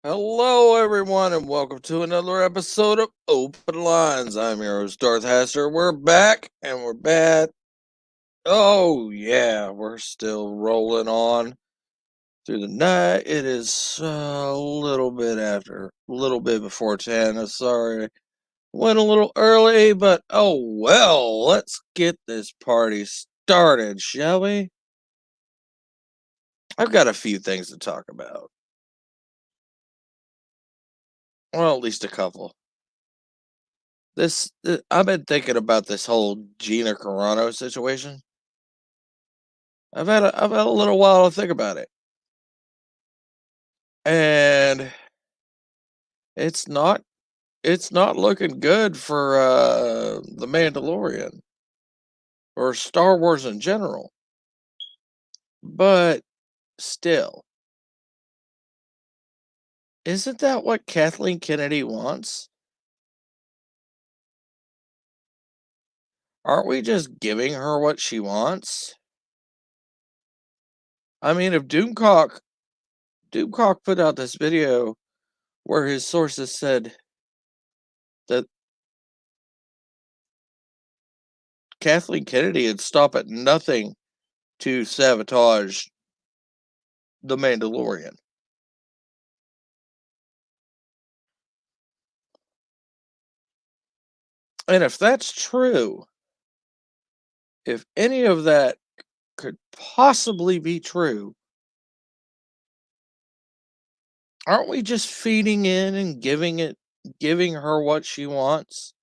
Hello, everyone, and welcome to another episode of Open Lines. I'm your host, Darth Haster. We're back, and we're bad. Oh, yeah, we're still rolling on through the night. It is a little bit before 10. I'm sorry, went a little early, but oh well. Let's get this party started, shall we? I've got a few things to talk about. Well, at least a couple. I've been thinking about this whole Gina Carano situation. I've had a little while to think about it, and it's not it's not looking good for the Mandalorian or Star Wars in general. But still, isn't that what Kathleen Kennedy wants? Aren't we just giving her what she wants? I mean, if Doomcock put out this video where his sources said that Kathleen Kennedy would stop at nothing to sabotage the Mandalorian. And if that's true, if any of that could possibly be true, aren't we just feeding in and giving her what she wants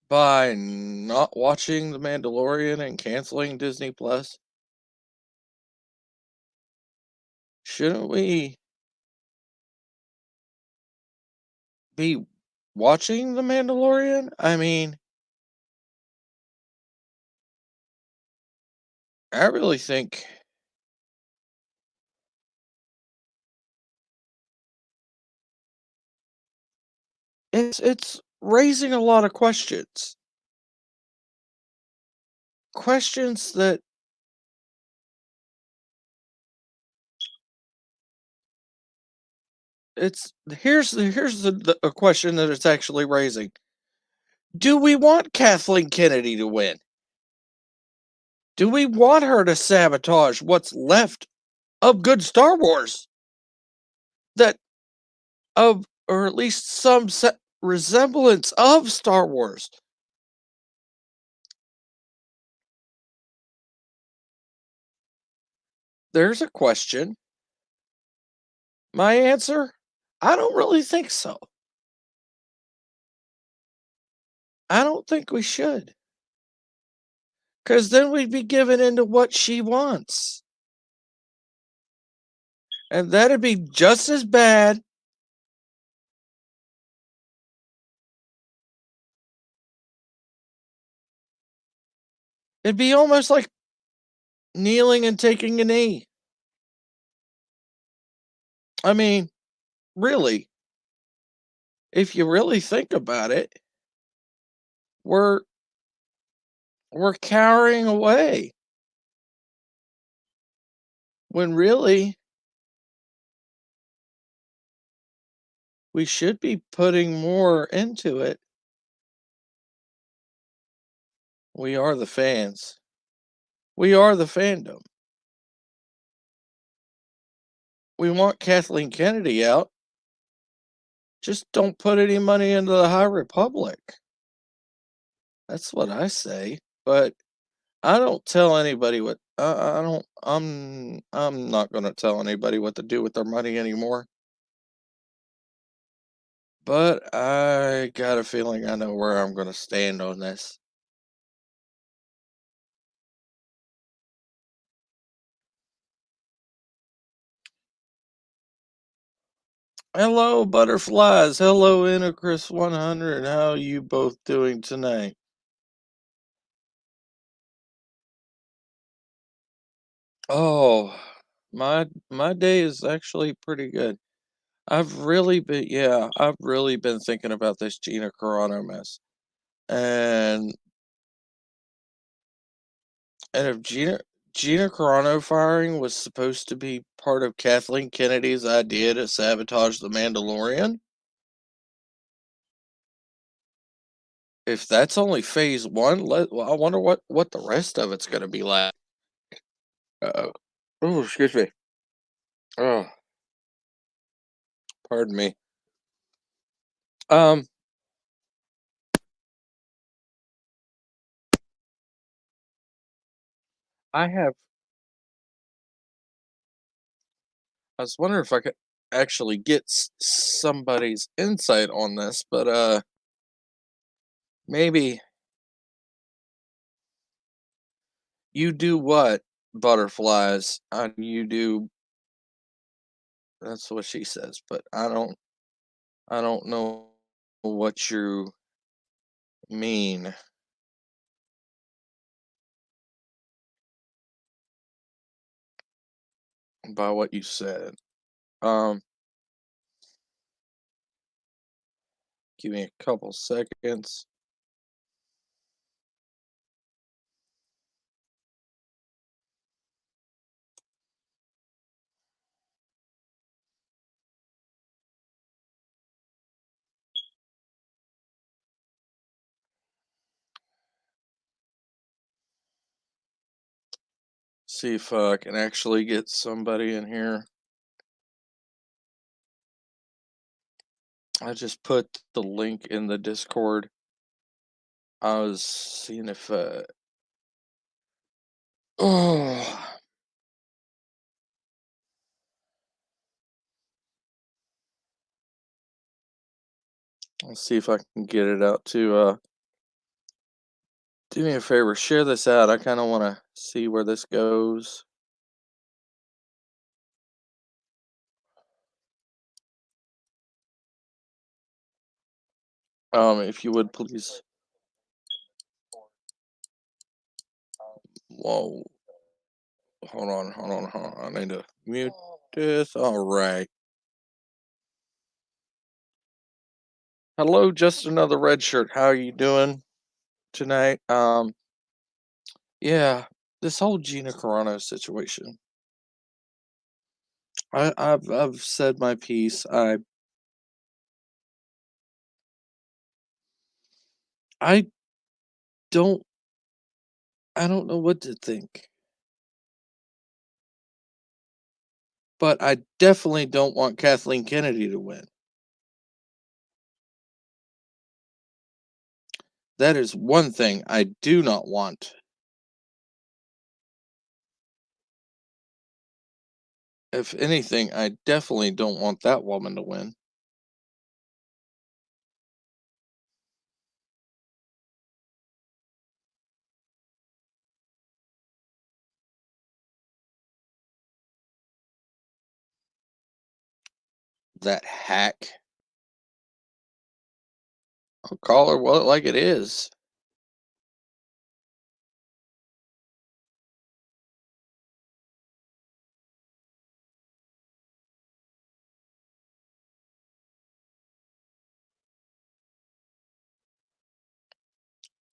by not watching The Mandalorian and canceling Disney Plus? Shouldn't we be watching The Mandalorian? I mean, I really think it's raising a lot of questions. Questions that it's here's a question that it's actually raising. Do we want Kathleen Kennedy to win? Do we want her to sabotage what's left of good Star Wars? That of or at least some resemblance of Star Wars? There's a question. My answer? I don't really think so. I don't think we should. Because then we'd be given into what she wants. And that'd be just as bad. It'd be almost like kneeling and taking a knee. I mean, really, if you really think about it, we're we're cowering away when really we should be putting more into it. We are the fans. We are the fandom. We want Kathleen Kennedy out. Just don't put any money into the High Republic. That's what I say. But I don't tell anybody what I don't. I'm not going to tell anybody what to do with their money anymore. But I got a feeling I know where I'm going to stand on this. Hello, butterflies. Hello, Inacris 100. How are you both doing tonight? Oh, my day is actually pretty good. I've really been thinking about this Gina Carano mess. And if Gina Carano firing was supposed to be part of Kathleen Kennedy's idea to sabotage the Mandalorian, if that's only phase one, I wonder what the rest of it's going to be like. Uh-oh. Oh, excuse me. Oh, pardon me. Um, I have. I was wondering if I could actually get somebody's insight on this, but maybe you do what butterflies? You do. That's what she says, but I don't. I don't know what you mean by what you said. Um, give me a couple seconds. See if I can actually get somebody in here. I just put the link in the Discord. I was seeing if oh, let's see if I can get it out to do me a favor, share this out. I kind of want to see where this goes. If you would please. Whoa. Hold on. I need to mute this. All right. Hello, just another red shirt. How are you doing tonight? Yeah, this whole Gina Carano situation. I've said my piece. I don't I don't know what to think. But I definitely don't want Kathleen Kennedy to win. That is one thing I do not want. If anything, I definitely don't want that woman to win. that hack. I'll call her what like it is.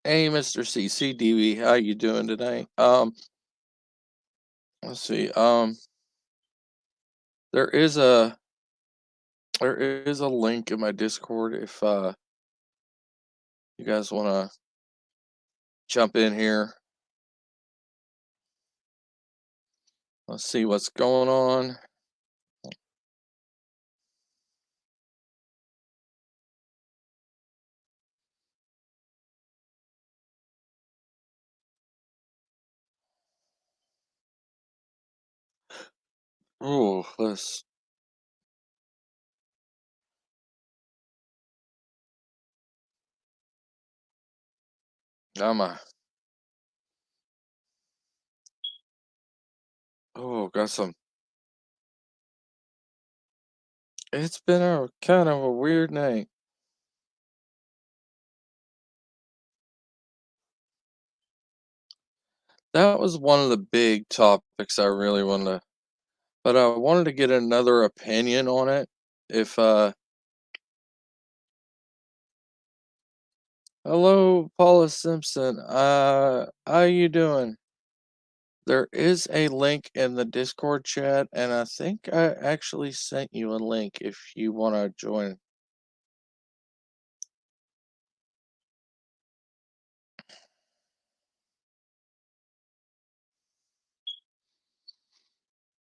Hey, Mr. CCDB, how you doing today? Let's see. There is a link in my Discord if you guys want to jump in here. Let's see what's going on. Oh, got some. It's been a kind of a weird night. That was one of the big topics I really wanted to, but I wanted to get another opinion on it. If hello, Paula Simpson. How you doing? There is a link in the Discord chat, and I think I actually sent you a link if you want to join.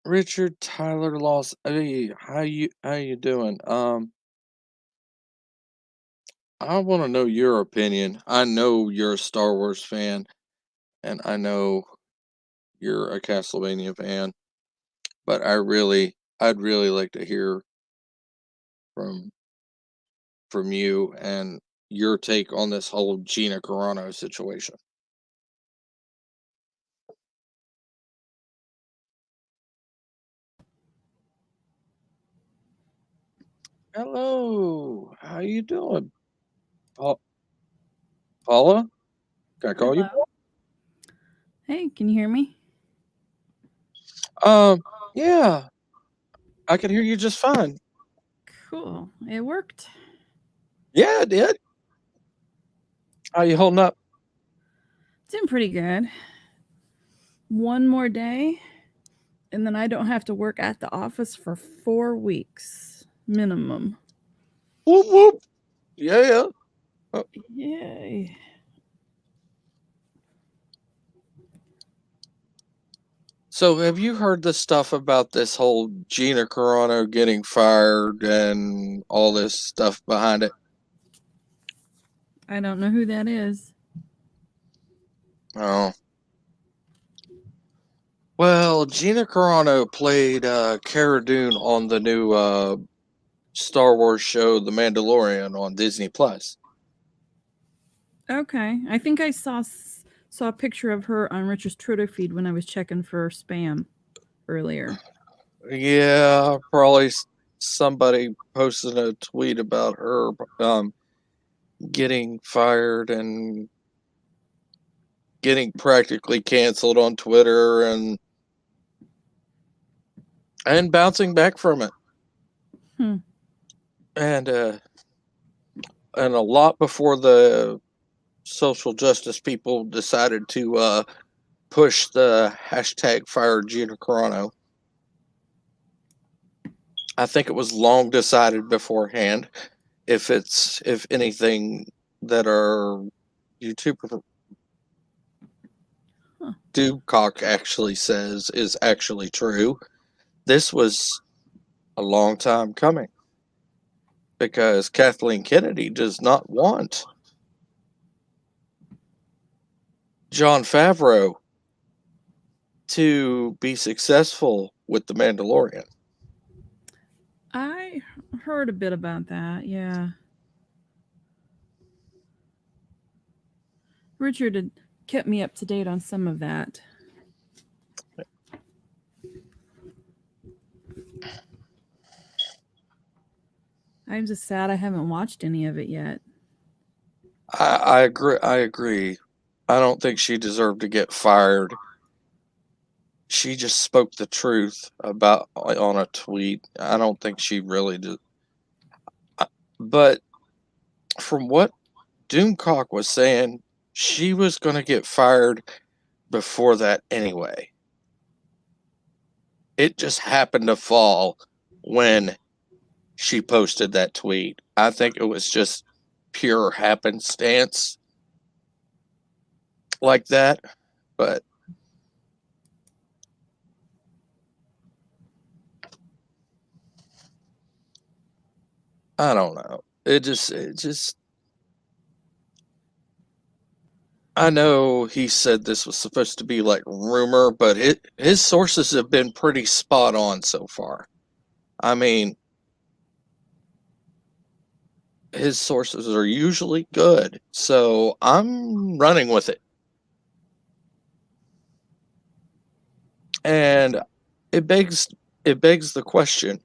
Richard Tyler Loss. Hey, how you doing? I want to know your opinion. I know you're a Star Wars fan, and I know you're a Castlevania fan, but I'd really like to hear from you and your take on this whole Gina Carano situation. Hello, how you doing, Paula? Can I call you? Hey, can you hear me? Yeah, I can hear you just fine. Cool. It worked. Yeah, it did. How you holding up? Doing pretty good. One more day, and then I don't have to work at the office for 4 weeks minimum. Whoop whoop. Yeah. Yay. So, have you heard the stuff about this whole Gina Carano getting fired and all this stuff behind it? I don't know who that is. Oh. Well, Gina Carano played Cara Dune on the new Star Wars show, The Mandalorian, on Disney Plus. Okay. I think I saw a picture of her on Richard's Twitter feed when I was checking for spam earlier. Yeah, probably somebody posted a tweet about her getting fired and getting practically canceled on Twitter and bouncing back from it. And a lot before the social justice people decided to push the hashtag fire Gina Carano. I think it was long decided beforehand. If anything that our YouTuber Dubcock actually says is actually true, this was a long time coming because Kathleen Kennedy does not want Jon Favreau to be successful with The Mandalorian. I heard a bit about that, yeah. Richard had kept me up to date on some of that. I'm just sad I haven't watched any of it yet. I agree. I agree. I don't think she deserved to get fired. She just spoke the truth about on a tweet. I don't think she really did. But from what Doomcock was saying, she was going to get fired before that anyway. It just happened to fall when she posted that tweet. I think it was just pure happenstance like that. But I don't know. It just, I know he said this was supposed to be like rumor, but his sources have been pretty spot on so far. I mean, his sources are usually good, so I'm running with it. And it begs it begs the question: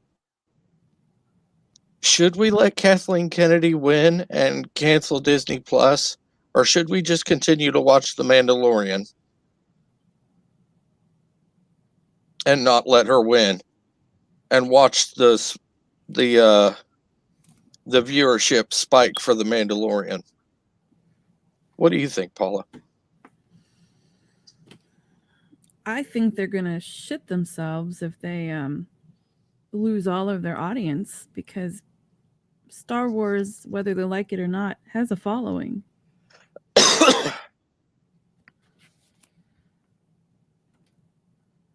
should we let Kathleen Kennedy win and cancel Disney Plus, or should we just continue to watch The Mandalorian and not let her win and watch the the viewership spike for The Mandalorian? What do you think, Paula? I think they're gonna shit themselves if they lose all of their audience, because Star Wars, whether they like it or not, has a following.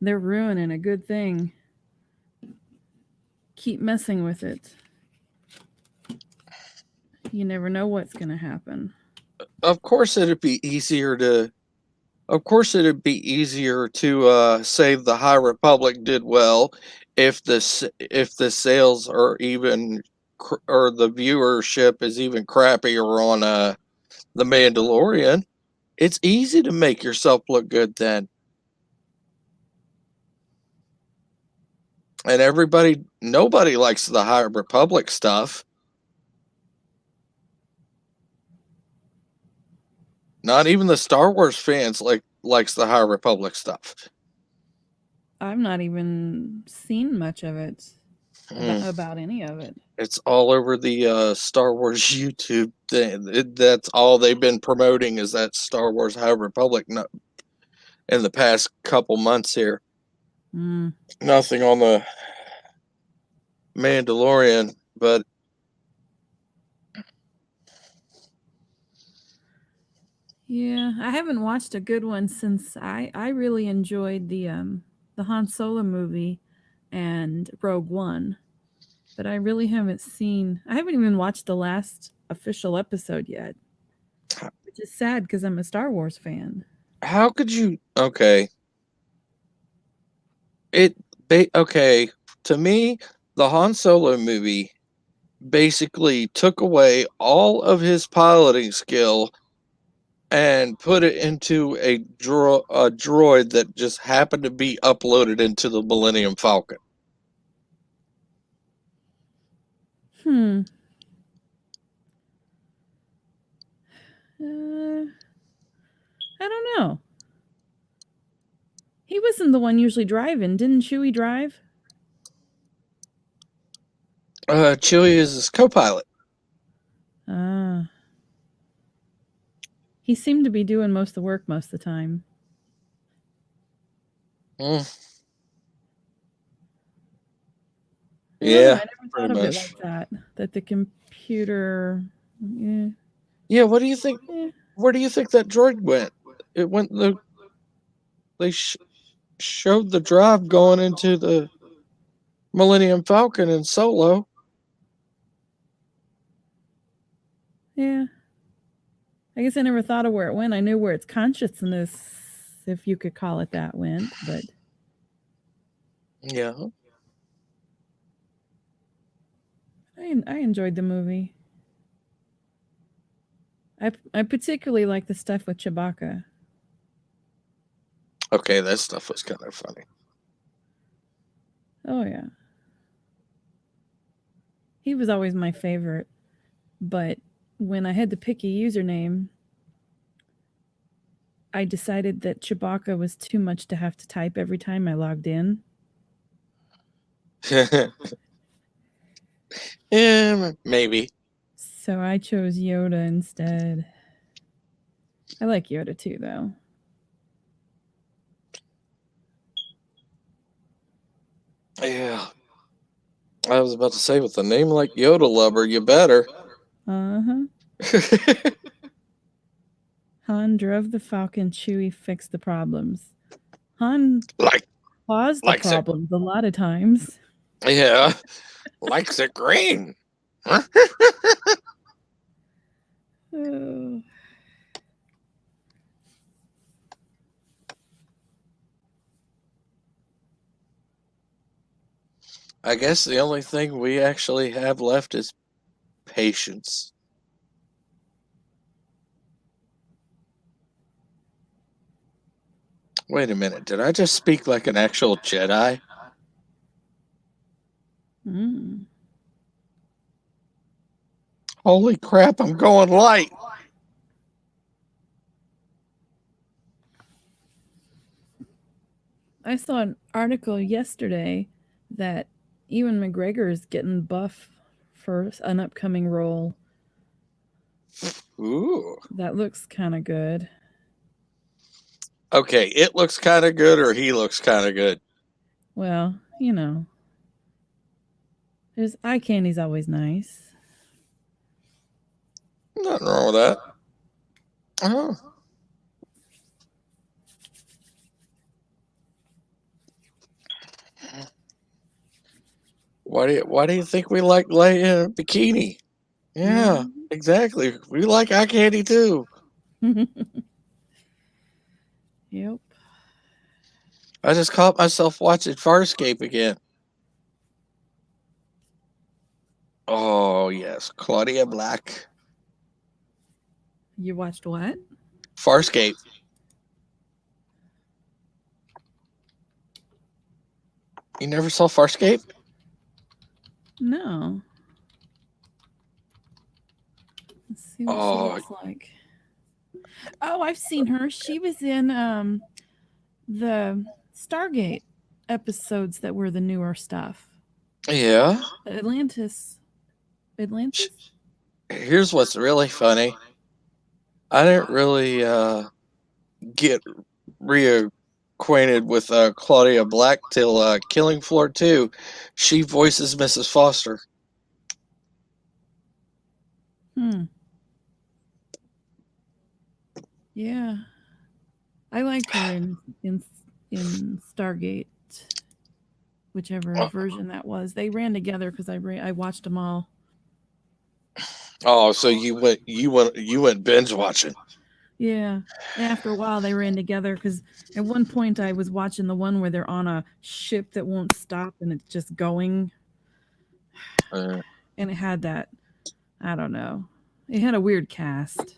They're ruining a good thing. Keep messing with it. You never know what's going to happen. Of course it'd be easier to say the High Republic did well if the sales are even or the viewership is even crappier on The Mandalorian. It's easy to make yourself look good then. And nobody likes the High Republic stuff. Not even the Star Wars fans likes the High Republic stuff. I've not even seen much of it about any of it. It's all over the Star Wars YouTube thing. That's all they've been promoting is that Star Wars High Republic in the past couple months here. Nothing on the Mandalorian, but yeah, I haven't watched a good one since I really enjoyed the Han Solo movie and Rogue One, but I really haven't I haven't even watched the last official episode yet, which is sad because I'm a Star Wars fan. How could you? Okay, okay. To me, the Han Solo movie basically took away all of his piloting skill and put it into a droid that just happened to be uploaded into the Millennium Falcon. I don't know. He wasn't the one usually driving. Didn't Chewie drive? Chewie is his co-pilot. He seemed to be doing most of the work most of the time. Yeah, I never thought of it like that. That the computer. Yeah. What do you think? Where do you think that droid went? It went they showed the drive going into the Millennium Falcon in Solo. Yeah. I guess I never thought of where it went. I knew where its consciousness, if you could call it that, went, but yeah. I enjoyed the movie. I particularly like the stuff with Chewbacca. Okay, that stuff was kind of funny. Oh yeah. He was always my favorite. But when I had to pick a username, I decided that Chewbacca was too much to have to type every time I logged in. Yeah, maybe. So I chose Yoda instead. I like Yoda too, though. Yeah. I was about to say, with a name like Yoda Lover, you better. Han drove the Falcon, Chewie fixed the problems. Han like, caused the likes it. problems a lot of times. Yeah. Likes it green. Oh. I guess the only thing we actually have left is patience. Wait a minute. Did I just speak like an actual Jedi? Mm. Holy crap, I'm going light. I saw an article yesterday that Ewan McGregor is getting buff for an upcoming role. Ooh. That looks kind of good. Okay, it looks kind of good, or he looks kind of good. Well, you know, there's eye candy's always nice. Nothing wrong with that. Oh. Why do you think we like laying in a bikini? Yeah, exactly. We like eye candy too. Yep. I just caught myself watching Farscape again. Oh yes, Claudia Black. You watched what? Farscape. You never saw Farscape? No. Let's see what she looks like. Oh, I've seen her. She was in the Stargate episodes that were the newer stuff. Yeah. Atlantis. Here's what's really funny. I didn't really get reacquainted with Claudia Black till Killing Floor 2. She voices Mrs. Foster. Yeah. I liked her in Stargate, whichever version that was. They ran together because I watched them all. Oh, so you went binge watching. Yeah. After a while, they ran together because at one point I was watching the one where they're on a ship that won't stop and it's just going. And it had that, I don't know. It had a weird cast.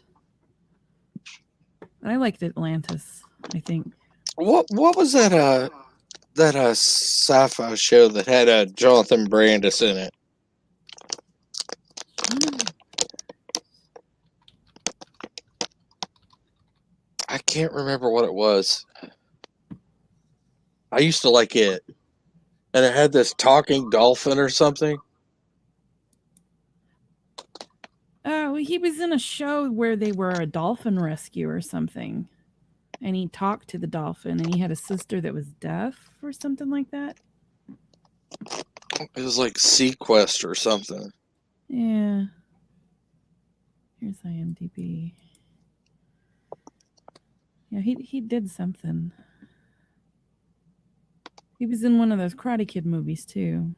I liked Atlantis, I think. What was that sci-fi show that had Jonathan Brandis in it? I can't remember what it was. I used to like it. And it had this talking dolphin or something. Oh, he was in a show where they were a dolphin rescue or something. And he talked to the dolphin, and he had a sister that was deaf or something like that. It was like Sequest or something. Yeah. Here's IMDb. Yeah, he did something. He was in one of those Karate Kid movies too.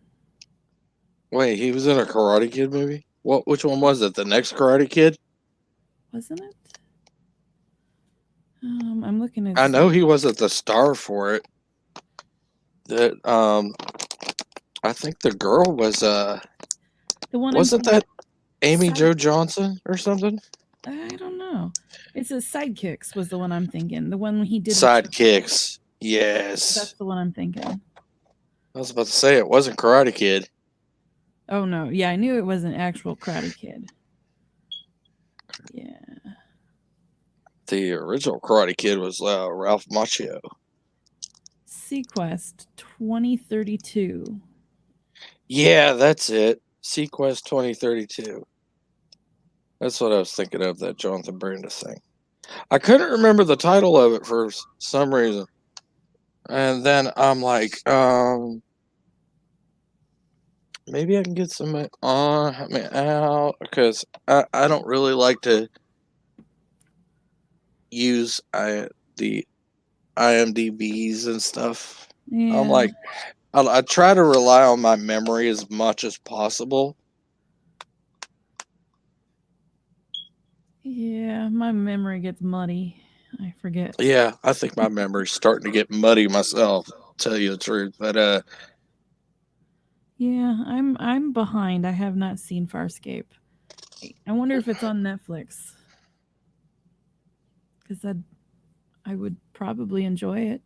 Wait, he was in a Karate Kid movie? Which one was it? The next Karate Kid? Wasn't it? I'm looking at. I know he wasn't the star for it. That I think the girl was the one. Wasn't that Amy Jo Johnson or something? I don't know. It's a Sidekicks was the one I'm thinking. The one he did. Sidekicks. Yes. That's the one I'm thinking. I was about to say it wasn't Karate Kid. Oh no, yeah, I knew it was an actual Karate Kid. Yeah. The original Karate Kid was Ralph Macchio. Sequest 2032. Yeah, that's it. Sequest 2032. That's what I was thinking of, that Jonathan Brandis thing. I couldn't remember the title of it for some reason. And then I'm like, maybe I can get some out, because I don't really like to use the IMDb's and stuff. Yeah. I'm like, I try to rely on my memory as much as possible. Yeah, my memory gets muddy. I forget. Yeah, I think my memory's starting to get muddy myself, to tell you the truth. But Yeah, I'm behind. I have not seen Farscape. I wonder if it's on Netflix. Cuz I would probably enjoy it.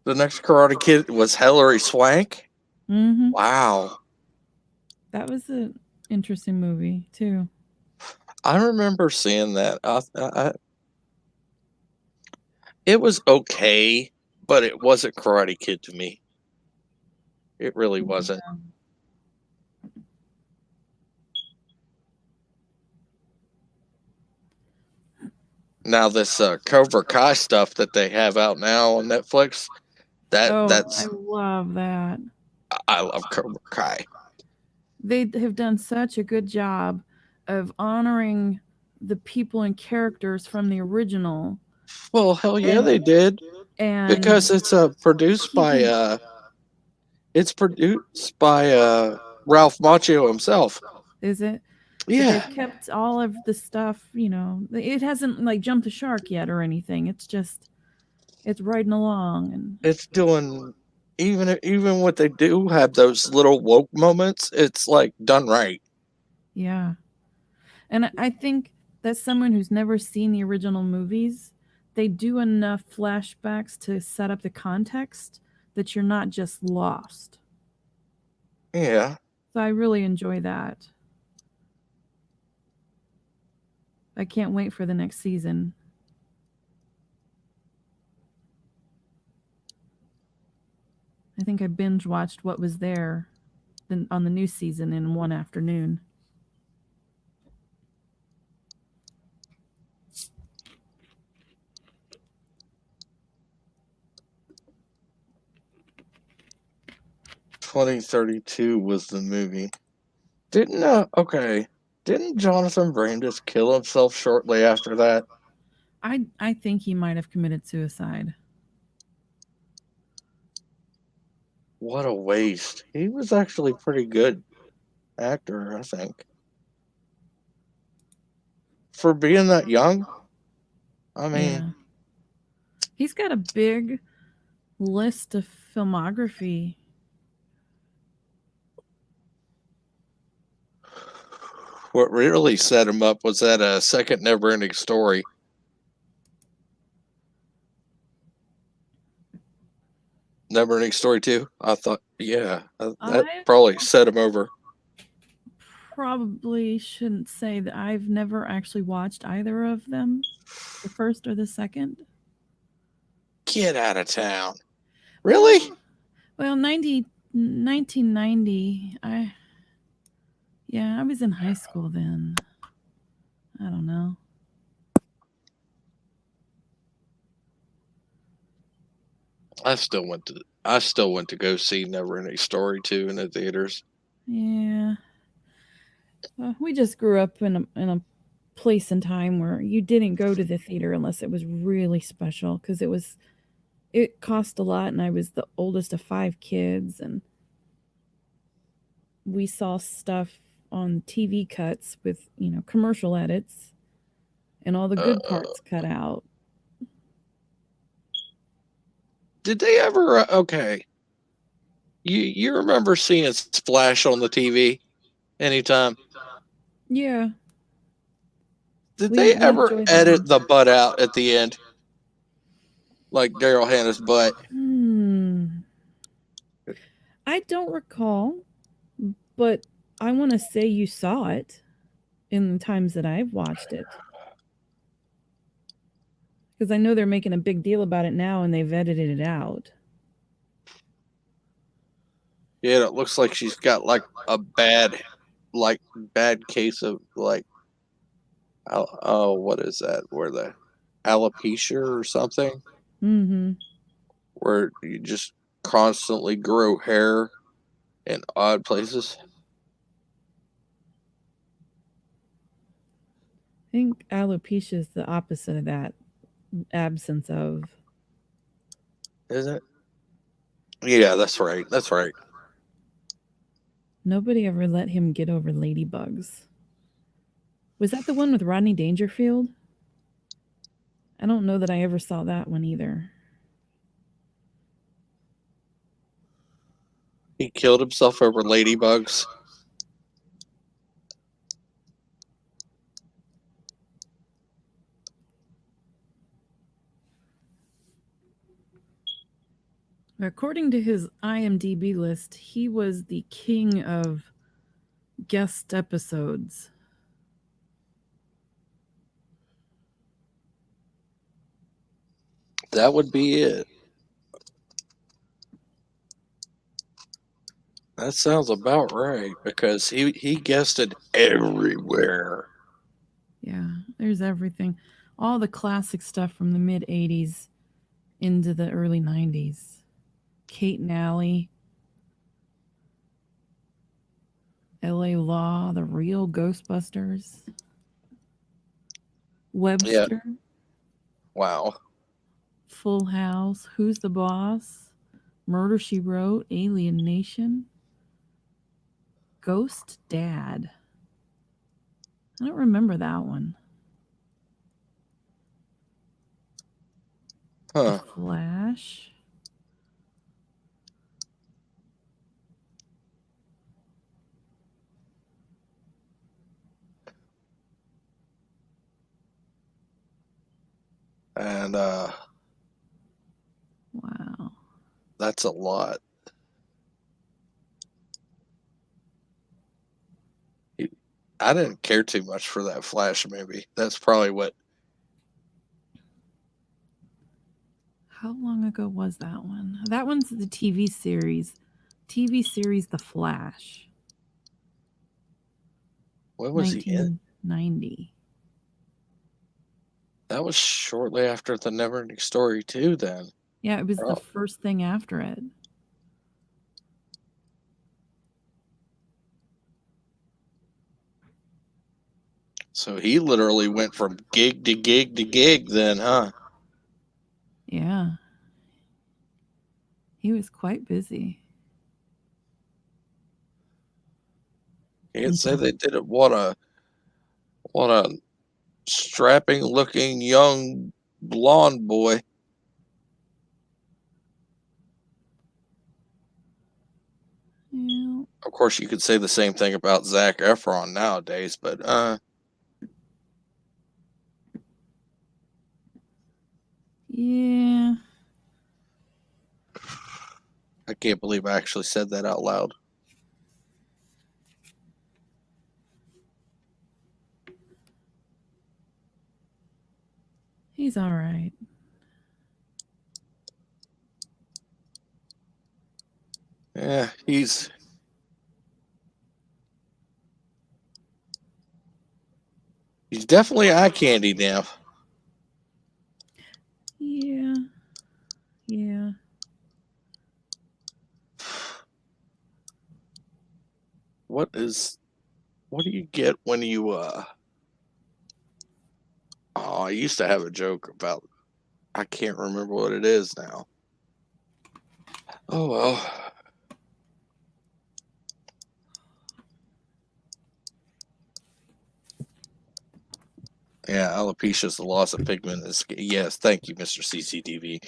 the next Karate Kid was Hilary Swank. Mhm. Wow. That was an interesting movie, too. I remember seeing that. It was okay, but it wasn't Karate Kid to me. It really wasn't. Now this Cobra Kai stuff that they have out now on Netflix, Oh, I that's love that. I love Cobra Kai. They have done such a good job of honoring the people and characters from the original. Well, hell yeah, And they did, and because it's produced by keeping Ralph Macchio himself. is it? But Yeah, they've kept all of the stuff, it hasn't like jumped the shark yet or anything. It's just it's riding along and it's doing, even what they do have those little woke moments. It's like done right. yeah. And I think that someone who's never seen the original movies, they do enough flashbacks to set up the context that you're not just lost. Yeah. So I really enjoy that. I can't wait for the next season. I think I binge watched what was there on the new season in one afternoon. "2032" was the movie. Didn't Jonathan Brandis kill himself shortly after that? I think he might have committed suicide. What a waste. He was actually a pretty good actor, I think. For being that young, I mean, Yeah. He's got a big list of filmography. what really set him up was that second Never Ending Story. Never Ending Story 2. I thought, yeah, that I probably set him over. probably shouldn't say that I've never actually watched either of them, the first or the second. Get out of town. Really? Well, 1990, I was in high school then. I don't know. I still went to go see Never Ending Story 2 in the theaters. Yeah. We just grew up in a place and time where you didn't go to the theater unless it was really special because it cost a lot and I was the oldest of 5 kids and we saw stuff on TV cuts with, commercial edits and all the good parts cut out. Did they ever? Okay, you remember seeing Splash on the TV anytime? Yeah. Did We they we ever enjoyed edit them. the butt out at the end, like Daryl Hannah's butt? Hmm. I don't recall, but I want to say you saw it in the times that I've watched it. Because I know they're making a big deal about it now and they've edited it out. Yeah, it looks like she's got like a bad case of like, oh, what is that? Where the alopecia or something, Mm-hmm. where you just constantly grow hair in odd places. I think alopecia is the opposite of that, absence of. Is it? Yeah, that's right. That's right. Nobody ever let him get over ladybugs. Was that the one with Rodney Dangerfield? I don't know that I ever saw that one either. He killed himself over ladybugs. According to his IMDb list, he was the king of guest episodes. That would be it. That sounds about right because he guested everywhere. Yeah, there's everything. All the classic stuff from the mid 80s into the early 90s. Kate and Allie, LA Law, The Real Ghostbusters, Yeah. Webster, Wow. Full House, Who's the Boss, Murder She Wrote, Alien Nation, Ghost Dad. I don't remember that one. Huh. The Flash. And Wow. that's a lot. I didn't care too much for that Flash movie. That's probably what. How long ago was that one? That one's the TV series. TV series The Flash. When was he in? 1990. That was shortly after the Neverending Story too. Then. Yeah, it was the Oh. first thing after it. So he literally went from gig to gig to gig then, huh? Yeah. He was quite busy. Can't say they did it. What a strapping looking young blonde boy. Yeah. Of course, you could say the same thing about Zac Efron nowadays, but Yeah. I can't believe I actually said that out loud. He's all right. Yeah, he's definitely eye candy now. Yeah. Yeah. What do you get when you oh, I used to have a joke about, I can't remember what it is now. Oh well. Yeah, alopecia is the loss of pigment in the skin. Yes, thank you, Mr. CCTV.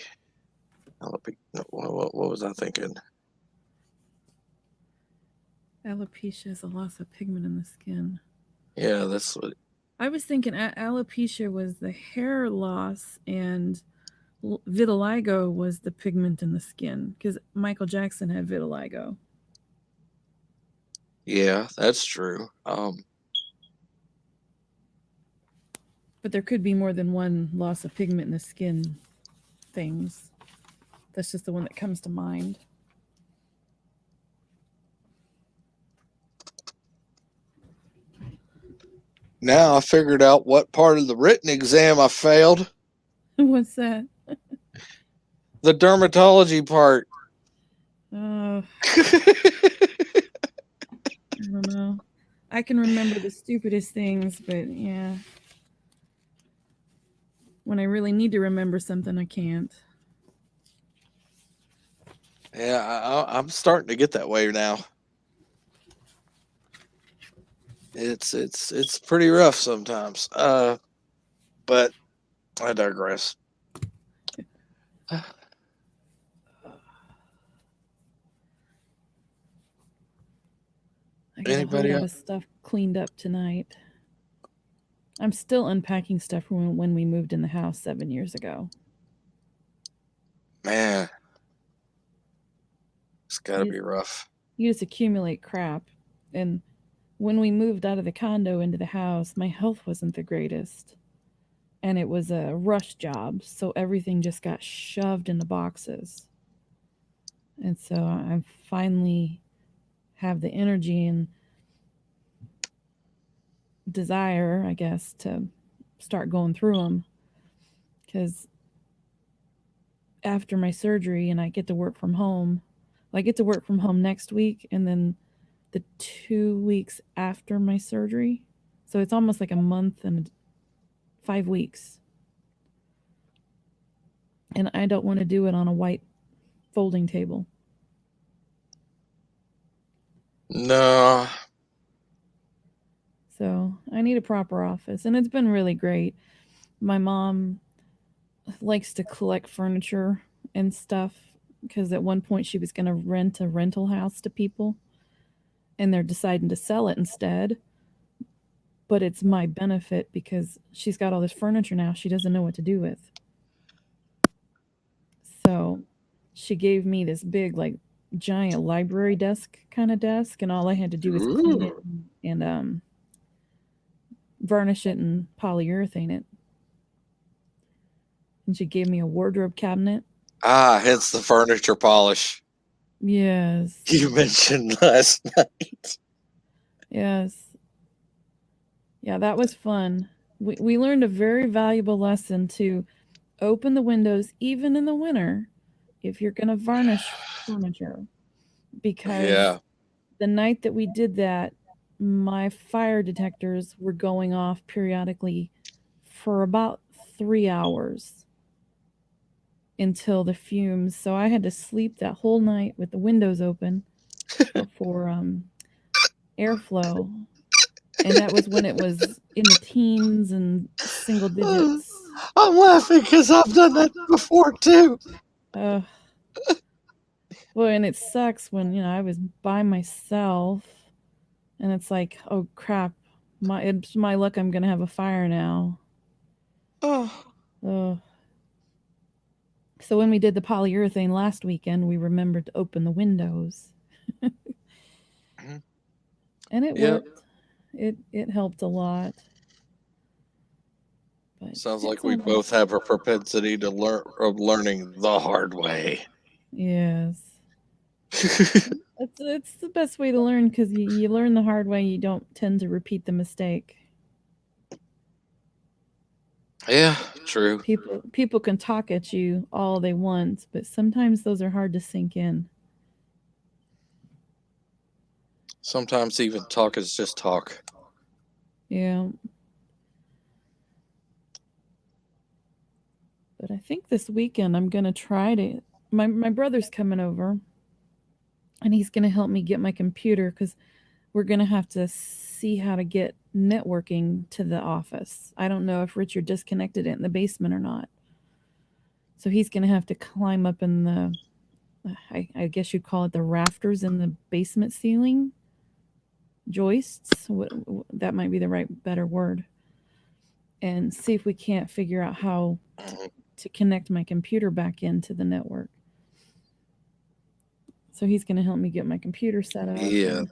What was I thinking? Alopecia is a loss of pigment in the skin. Yeah, that's what. I was thinking alopecia was the hair loss and vitiligo was the pigment in the skin because Michael Jackson had vitiligo. Yeah, that's true. But there could be more than one loss of pigment in the skin things. That's just the one that comes to mind. Now I figured out what part of the written exam I failed. What's that? The dermatology part. I don't know. I can remember the stupidest things, but yeah. When I really need to remember something, I can't. Yeah, I'm starting to get that way now. It's pretty rough sometimes. But I digress. I got a whole Anybody lot else? of stuff cleaned up tonight. I'm still unpacking stuff from when we moved in the house 7 years ago. Man, it's got to You be just, rough. you just accumulate crap. And when we moved out of the condo into the house, my health wasn't the greatest. And it was a rush job, so everything just got shoved into boxes. And so I finally have the energy and desire, I guess, to start going through them. Because after my surgery and I get to work from home, I get to work from home next week and then the 2 weeks after my surgery. So it's almost like a month and 5 weeks. And I don't want to do it on a white folding table. No. So I need a proper office. And it's been really great. My mom likes to collect furniture and stuff because at one point she was going to rent a rental house to people and they're deciding to sell it instead. But it's my benefit because she's got all this furniture now she doesn't know what to do with. So she gave me this big, like, giant library desk kind of desk, and all I had to do was clean it Ooh. and varnish it and polyurethane it. And she gave me a wardrobe cabinet. Hence the furniture polish Yes, you mentioned last night. yes. Yeah, that was fun. We learned a very valuable lesson to open the windows even in the winter if you're going to varnish furniture. Because Yeah. the night that we did that, my fire detectors were going off periodically for about 3 hours until the fumes. So I had to sleep that whole night with the windows open for airflow. And that was when it was in the teens and single digits. I'm laughing because I've done that before too. Uh, well, and it sucks when, I was by myself and it's like, oh crap, it's my luck I'm going to have a fire now. Oh. Ugh. So when we did the polyurethane last weekend, we remembered to open the windows. And it Yep. worked. It helped a lot. But Sounds like it's we only both have a propensity to learning the hard way. yes. It's the best way to learn because you learn the hard way. You don't tend to repeat the mistake. Yeah, true. People can talk at you all they want, but sometimes those are hard to sink in. Sometimes even talk is just talk. Yeah. But I think this weekend I'm gonna try to. My brother's coming over, and he's gonna help me get my computer because we're gonna have to see how to get networking to the office. I don't know if Richard disconnected it in the basement or not. So he's gonna have to climb up in the, I guess you'd call it the rafters in the basement ceiling joists. That might be the right better word. And see if we can't figure out how Mhm. to connect my computer back into the network. So he's going to help me get my computer set up. Yeah, And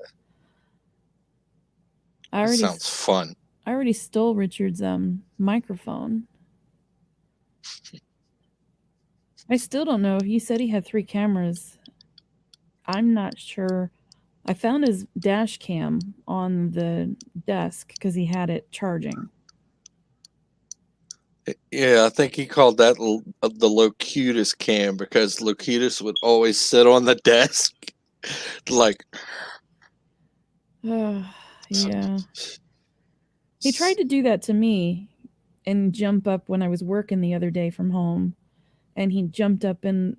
I That already sounds fun. I already stole Richard's microphone. I still don't know. He said he had 3 cameras. I'm not sure. I found his dash cam on the desk because he had it charging. Yeah, I think he called that the Locutus cam because Locutus would always sit on the desk, like. Yeah. He tried to do that to me and jump up when I was working the other day from home. And he jumped up in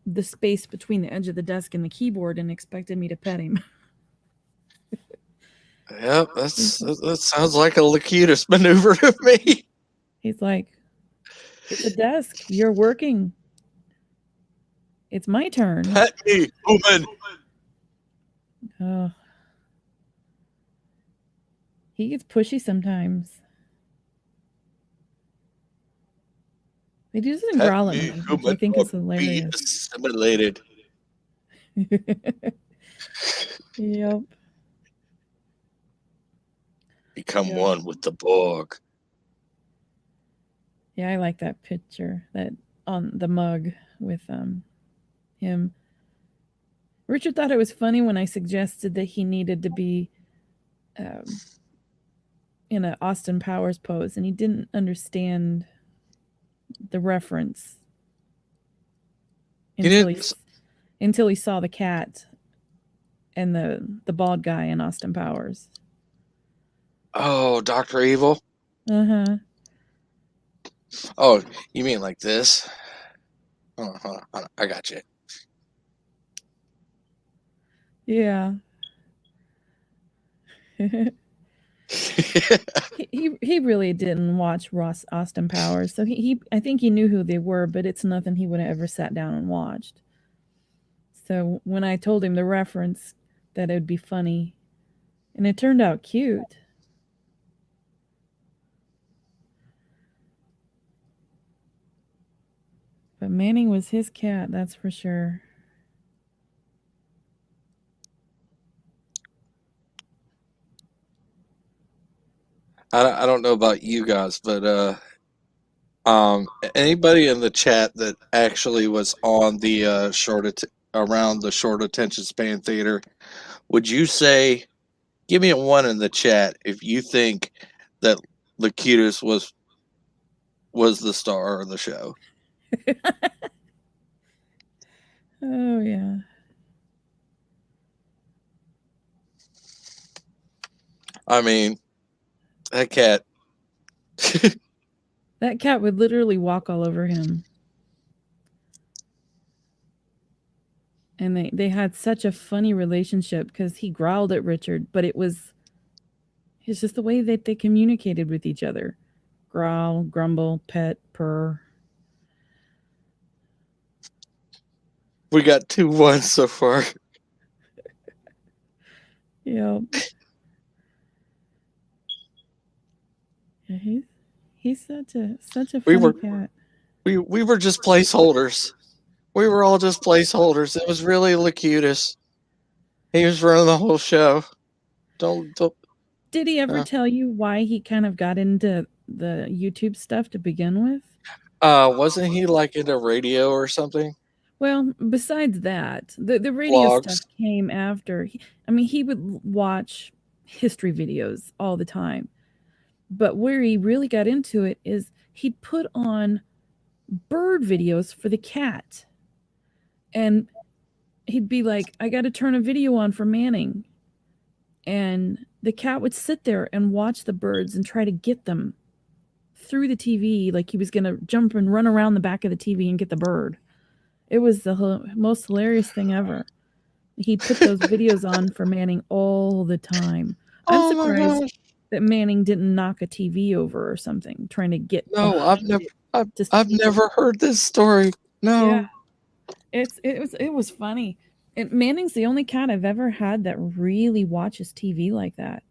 the space between the edge of the desk and the keyboard and expected me to pet him. Yep, that sounds like a Locutus maneuver to me. He's like, "It's a desk. You're working. It's my turn." Pet me, woman. Oh. He gets pushy sometimes. He doesn't Pet growl at me, me, which I human, think or is be hilarious. assimilated. Yep. Become Yep. one with the Borg. Yeah, I like that picture that on the mug with him. Richard thought it was funny when I suggested that he needed to be in an Austin Powers pose, and he didn't understand the reference He until he saw the cat and the bald guy in Austin Powers. Oh, Dr. Evil? Uh-huh. Oh, you mean like this? Hold on. I got you. Yeah. he really didn't watch Austin Powers, so he I think he knew who they were, but it's nothing he would have ever sat down and watched. So when I told him the reference, that it would be funny, and it turned out cute. But Manning was his cat, that's for sure. I don't know about you guys, but anybody in the chat that actually was on the around the short attention span theater, would you say, give me a 1 in the chat if you think that Locutus was the star of the show? Oh yeah. I mean, that cat. That cat would literally walk all over him. And they had such a funny relationship because he growled at Richard, but it's just the way that they communicated with each other. Growl, grumble, pet, purr. We got 2-1 so far. Yep. Yeah, he's such a funny cat. We were just placeholders. We were all just placeholders. It was really Locutus. He was running the whole show. Don't. Did he ever tell you why he kind of got into the YouTube stuff to begin with? Wasn't he like into radio or something? Well, besides that, the radio Vlogs. stuff came after. He would watch history videos all the time. But where he really got into it is he'd put on bird videos for the cat. And he'd be like, I got to turn a video on for Manning. And the cat would sit there and watch the birds and try to get them through the TV, like he was going to jump and run around the back of the TV and get the bird. It was the most hilarious thing ever. He put those videos on for Manning all the time. I'm surprised that Manning didn't knock a TV over or something trying to get. No, I've never heard this story. No. Yeah. It was funny. And Manning's the only cat I've ever had that really watches TV like that.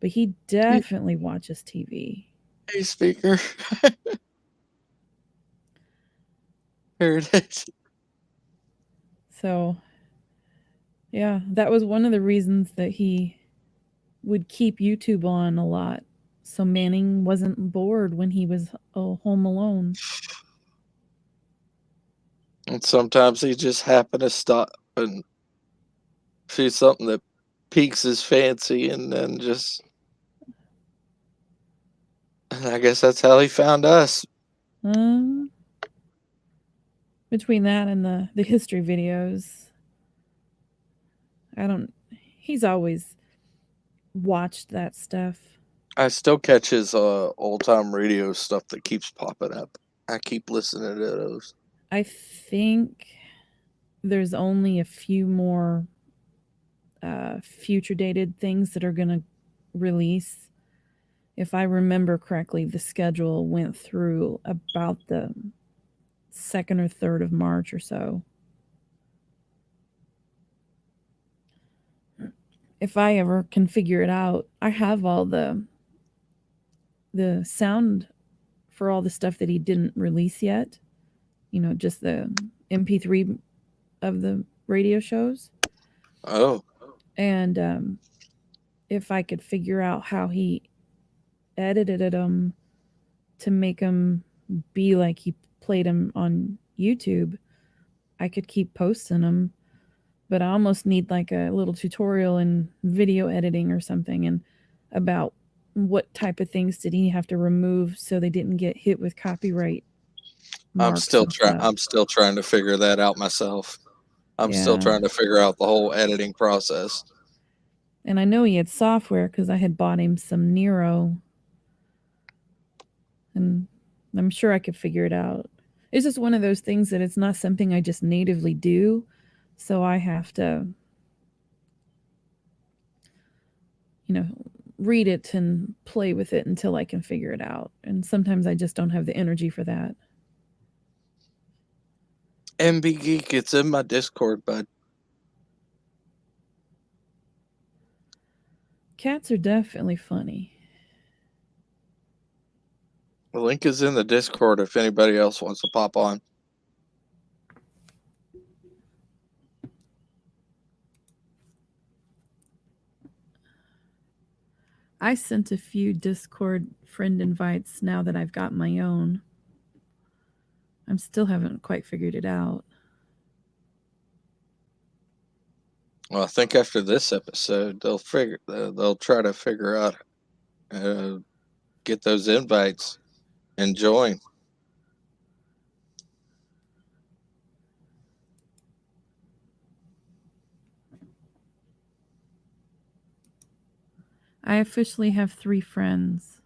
But he definitely watches TV. Hey, speaker. Here it is. So, yeah, that was one of the reasons that he would keep YouTube on a lot, so Manning wasn't bored when he was home alone. And sometimes he just happened to stop and see something that piques his fancy, and then just. And I guess that's how he found us. Between that and the history videos, he's always watched that stuff. I still catch his old time radio stuff that keeps popping up. I keep listening to those. I think there's only a few more future dated things that are going to release. If I remember correctly, the schedule went through about the 2nd or 3rd of March or so. If I ever can figure it out, I have all the sound for all the stuff that he didn't release yet. Just the MP3 of the radio shows. Oh. And if I could figure out how he edited them to make them be like he played them on YouTube, I could keep posting them. But I almost need like a little tutorial in video editing or something, and about what type of things did he have to remove so they didn't get hit with copyright. I'm still trying to figure that out myself. I'm still trying to figure out the whole editing process. And I know he had software because I had bought him some Nero, and I'm sure I could figure it out. It's just one of those things that it's not something I just natively do, so I have to, read it and play with it until I can figure it out. And sometimes I just don't have the energy for that. MB Geek, it's in my Discord, bud. Cats are definitely funny. The link is in the Discord if anybody else wants to pop on. I sent a few Discord friend invites now that I've got my own. I still haven't quite figured it out. Well, I think after this episode, they'll try to figure out, get those invites and join. I officially have 3 friends.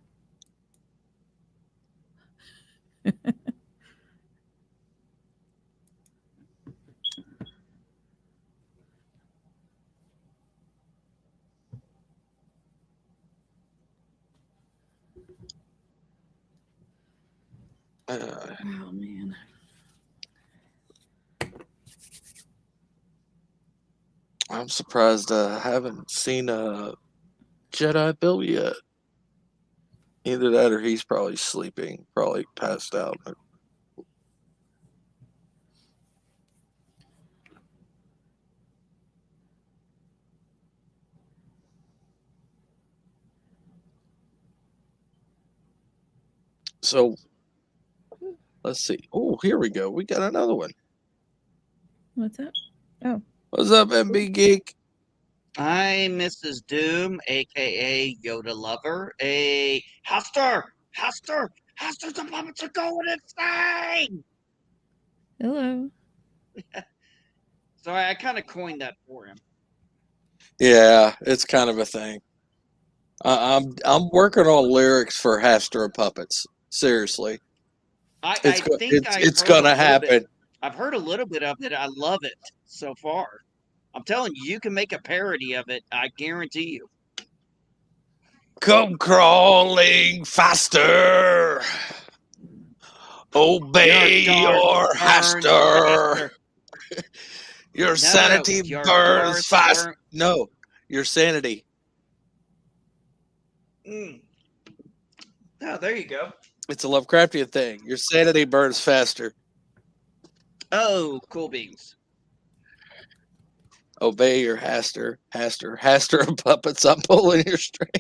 Oh, man. I'm surprised I haven't seen Jedi Bill yet. Either that or he's probably sleeping, probably passed out. So, let's see. Oh, here we go. We got another one. What's up? Oh. What's up, MB Geek? I'm Mrs. Doom, aka Yoda Lover. Hester! The puppets are going insane! Hello. So I kind of coined that for him. Yeah, it's kind of a thing. I'm working on lyrics for Hester Puppets. Seriously, it's gonna happen. I've heard a little bit of it. I love it so far. I'm telling you, you can make a parody of it. I guarantee you. Come crawling faster. Obey your Hester. Your sanity burns fast. No, your sanity. Oh, there you go. It's a Lovecraftian thing. Your sanity burns faster. Oh, cool beans. Obey your Haster of puppets. I'm pulling your string.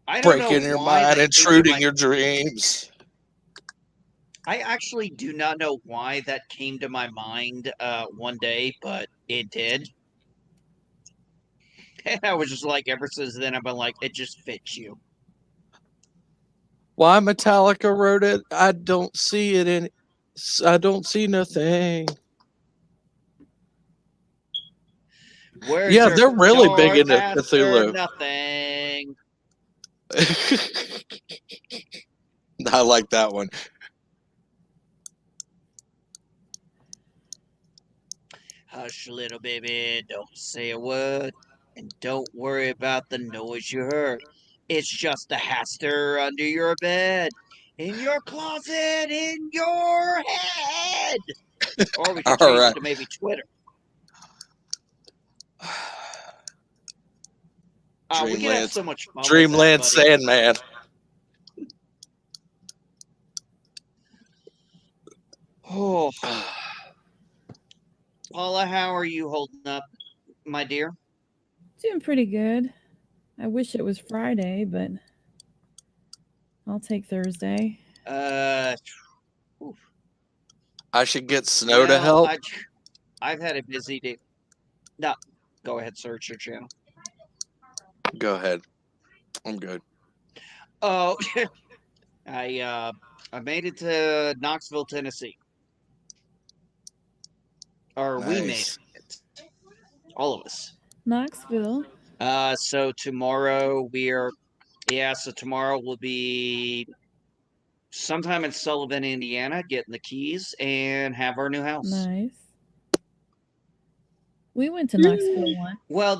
I don't know Breaking your why mind, that came to intruding my. your dreams. I actually do not know why that came to my mind one day, but it did. And I was just like, ever since then, I've been like, it just fits you. Why Metallica wrote it? I don't see it in. I don't see nothing. Where's Yeah, your they're really big Darth into Haster? Cthulhu. Nothing. I like that one. Hush, little baby, don't say a word, and don't worry about the noise you heard. It's just a Haster under your bed, in your closet, in your head. Or we could All change it right. to maybe Twitter. We could have so much fun with that, Dreamland buddy. Sandman. Oh, Paula, how are you holding up, my dear? Doing pretty good. I wish it was Friday, but I'll take Thursday. Uh, I should get Snow to help. I've had a busy day. No, go ahead, search your channel. Go ahead. I'm good. Oh, I made it to Knoxville, Tennessee. Or we made Nice. it. All of us. Knoxville. So tomorrow so tomorrow we'll be sometime in Sullivan, Indiana, getting the keys and have our new house. Nice. We went to Knoxville once. Well,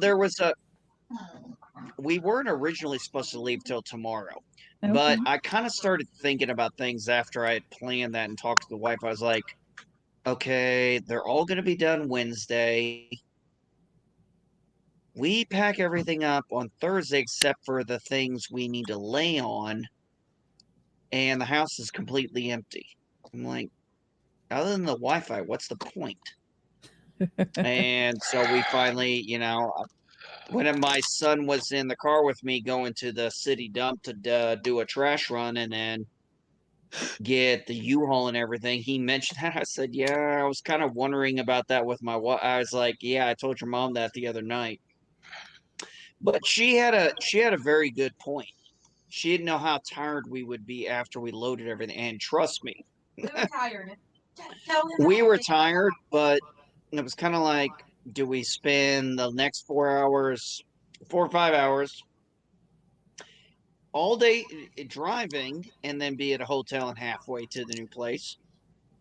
we weren't originally supposed to leave till tomorrow. Okay. But I kind of started thinking about things after I had planned that and talked to the wife. I was like, okay, they're all going to be done Wednesday. We pack everything up on Thursday except for the things we need to lay on, and the house is completely empty. I'm like, other than the Wi-Fi, what's the point? And so we finally, when my son was in the car with me going to the city dump to do a trash run and then get the U-Haul and everything, he mentioned that. I said, yeah, I was kind of wondering about that with my wife. I was like, yeah, I told your mom that the other night. But she had a very good point. She didn't know how tired we would be after we loaded everything. And trust me, we were tired. we were tired, but it was kind of like, do we spend the next 4 or 5 hours all day driving and then be at a hotel and halfway to the new place?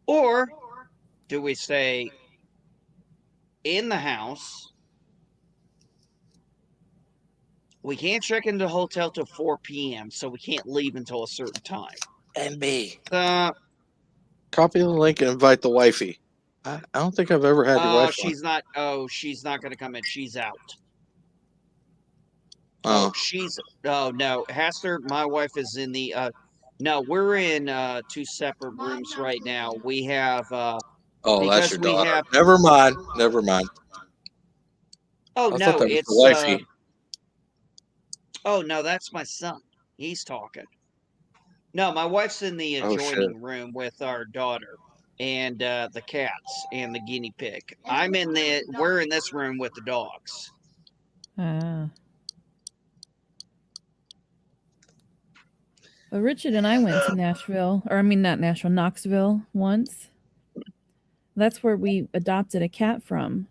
Or do we stay in the house? We can't check into the hotel till 4 p.m., so we can't leave until a certain time. And me. Copy the link and invite the wifey. I don't think I've ever had your wife she's not going to come in. She's out. on. No. Haster, my wife is in the no, we're in two separate rooms right now. We have That's your daughter. Never mind. Oh I no, thought that was it's the wifey. Oh no, that's my son. He's talking. No, my wife's in the adjoining room with our daughter and the cats and the guinea pig. We're in this room with the dogs. Well, Richard and I went to Knoxville once. That's where we adopted a cat from.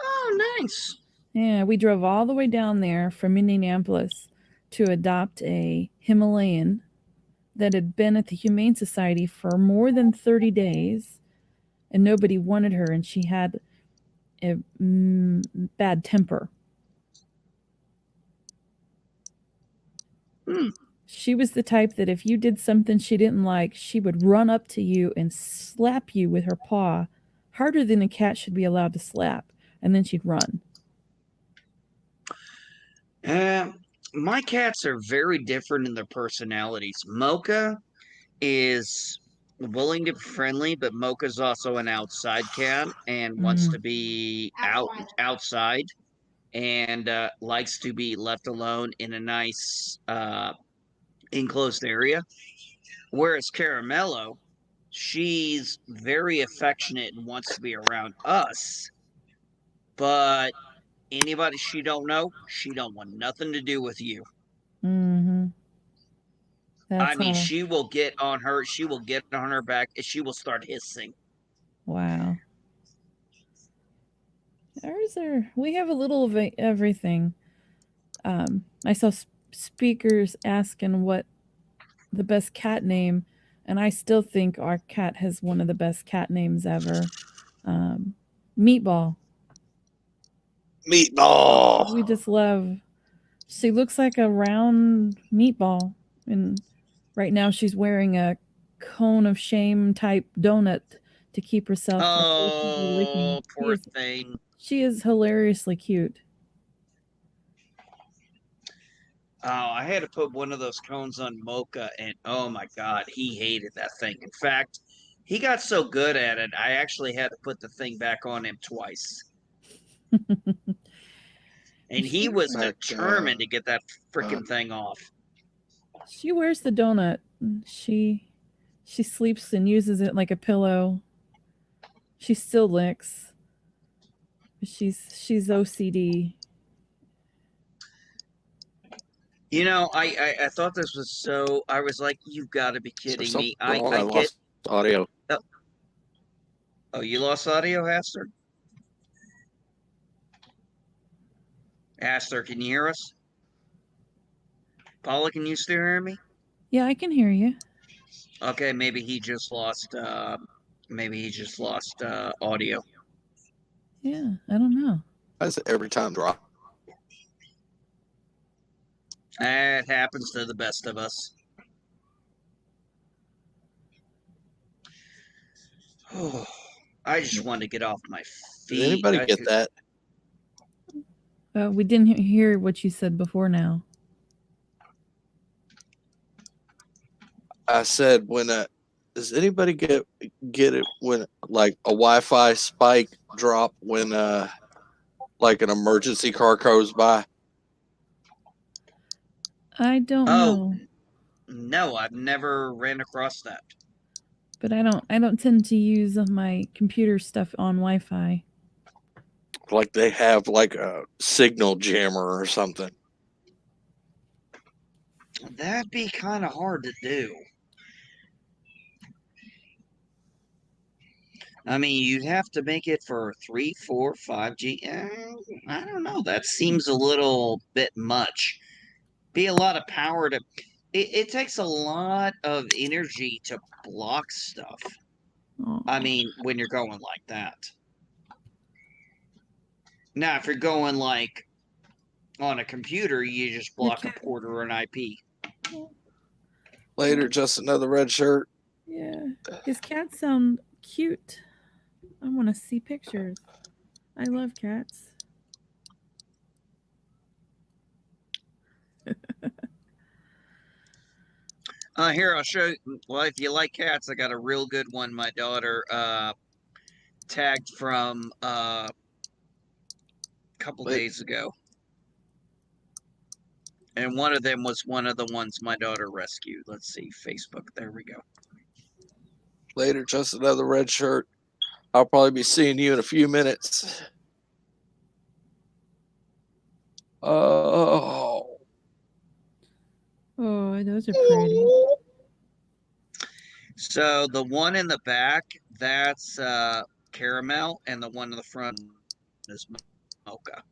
Oh, nice. Yeah, we drove all the way down there from Indianapolis to adopt a Himalayan that had been at the Humane Society for more than 30 days, and nobody wanted her, and she had a bad temper. She was the type that if you did something she didn't like, she would run up to you and slap you with her paw harder than a cat should be allowed to slap, and then she'd run. My cats are very different in their personalities. Mocha is willing to be friendly, but Mocha's also an outside cat and wants to be outside and likes to be left alone in a nice enclosed area. Whereas Caramello, she's very affectionate and wants to be around us, but anybody she don't know, she don't want nothing to do with you. Mm-hmm. I That's mean, how. she will get on her. She will get on her back, and she will start hissing. Wow. We have a little of everything. I saw speakers asking what the best cat name, and I still think our cat has one of the best cat names ever. Meatball. Meatball. We just love. She looks like a round meatball, and right now she's wearing a cone of shame type donut to keep herself from licking. Oh, poor thing. She is hilariously cute. Oh, I had to put one of those cones on Mocha, and oh my God, he hated that thing. In fact, he got so good at it, I actually had to put the thing back on him twice. And he was determined to get that freaking thing off. She wears the donut. She sleeps and uses it like a pillow. She still licks. She's OCD. You know, I thought this was so. I was like, "You've got to be kidding me!" I get lost audio. Oh, you lost audio, Aster? Aster, can you hear us? Paula, can you still hear me? Yeah, I can hear you. Okay, maybe he just lost. Audio. Yeah, I don't know. That's every time drop. It happens to the best of us. I just wanted to get off my feet. Did anybody get that? We didn't hear what you said before now. I said does anybody get it when like a Wi-Fi spike drop when like an emergency car goes by? I don't know. No, I've never ran across that. But I don't tend to use my computer stuff on Wi-Fi. Like they have like a signal jammer or something. That'd be kind of hard to do. I mean, you'd have to make it for 3, 4, 5G. I don't know. That seems a little bit much. Be a lot of power to. It takes a lot of energy to block stuff. Aww. I mean, when you're going like that. Now, if you're going like on a computer, you just block a port or an IP. Later, just another red shirt. Yeah, his cats sound cute. I want to see pictures. I love cats. Here, I'll show you. Well, if you like cats, I got a real good one my daughter tagged from a couple days ago. And one of them was one of the ones my daughter rescued. Let's see, Facebook. There we go. Later, just another red shirt. I'll probably be seeing you in a few minutes. Oh, those are pretty. So the one in the back, that's Caramel, and the one in the front is Mocha.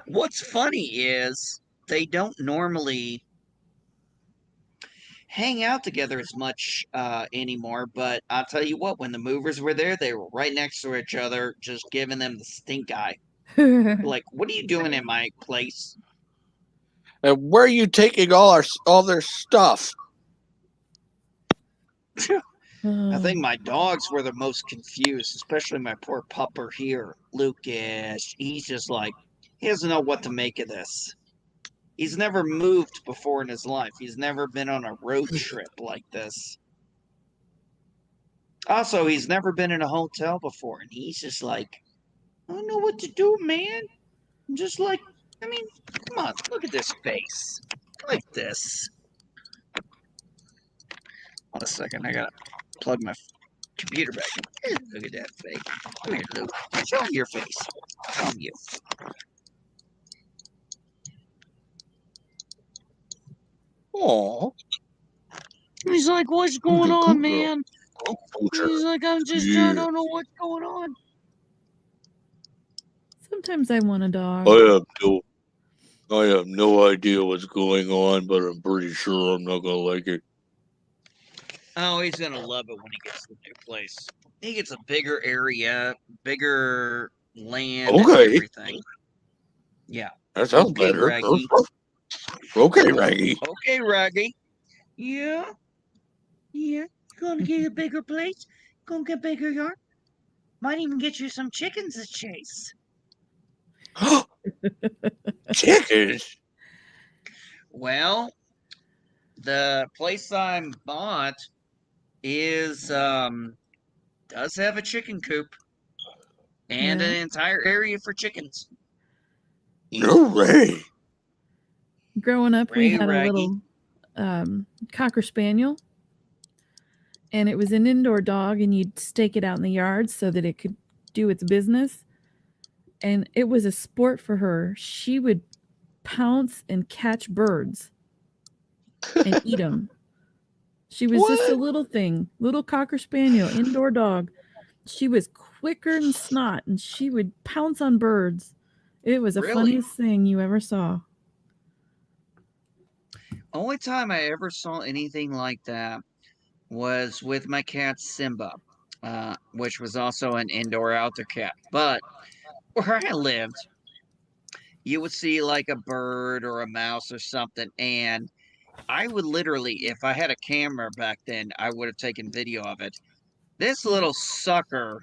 What's funny is they don't normally hang out together as much anymore, but I'll tell you what, when the movers were there, they were right next to each other, just giving them the stink eye. Like, what are you doing in my place? and where are you taking all their stuff? I think my dogs were the most confused, especially my poor pupper here, Lucas. He's just like, he doesn't know what to make of this. He's never moved before in his life. He's never been on a road trip like this. Also, he's never been in a hotel before, and he's just like, I don't know what to do, man. I'm just like, I mean, come on, look at this face. Like this. Hold a second, I gotta plug my computer back in. Look at that face. Come here, Luke. Show him your face. Show him you. Aw. He's like, what's going on, man? He's like, I Yeah. don't know what's going on. Sometimes I want a dog. I have no idea what's going on, but I'm pretty sure I'm not gonna like it. Oh, he's gonna love it when he gets to the new place. He gets a bigger area, bigger land, and Okay. everything. Yeah. That sounds Okay, better. Raggy. Okay, Raggy. Okay, Raggy. Yeah. Yeah. Gonna get a bigger place. Gonna get a bigger yard. Might even get you some chickens to chase. Chickens? Well, the place I'm bought is does have a chicken coop and an entire area for chickens. No way. Growing up, we Ray had Raggy. a little Cocker Spaniel, and it was an indoor dog, and you'd stake it out in the yard so that it could do its business. And it was a sport for her. She would pounce and catch birds and eat them. She was just a What? little thing, little Cocker Spaniel, indoor dog. She was quicker than snot, and she would pounce on birds. It was the Really? funniest thing you ever saw. Only time I ever saw anything like that was with my cat Simba, which was also an indoor-outdoor cat. But where I lived, you would see like a bird or a mouse or something, and I would literally, if I had a camera back then, I would have taken video of it. This little sucker,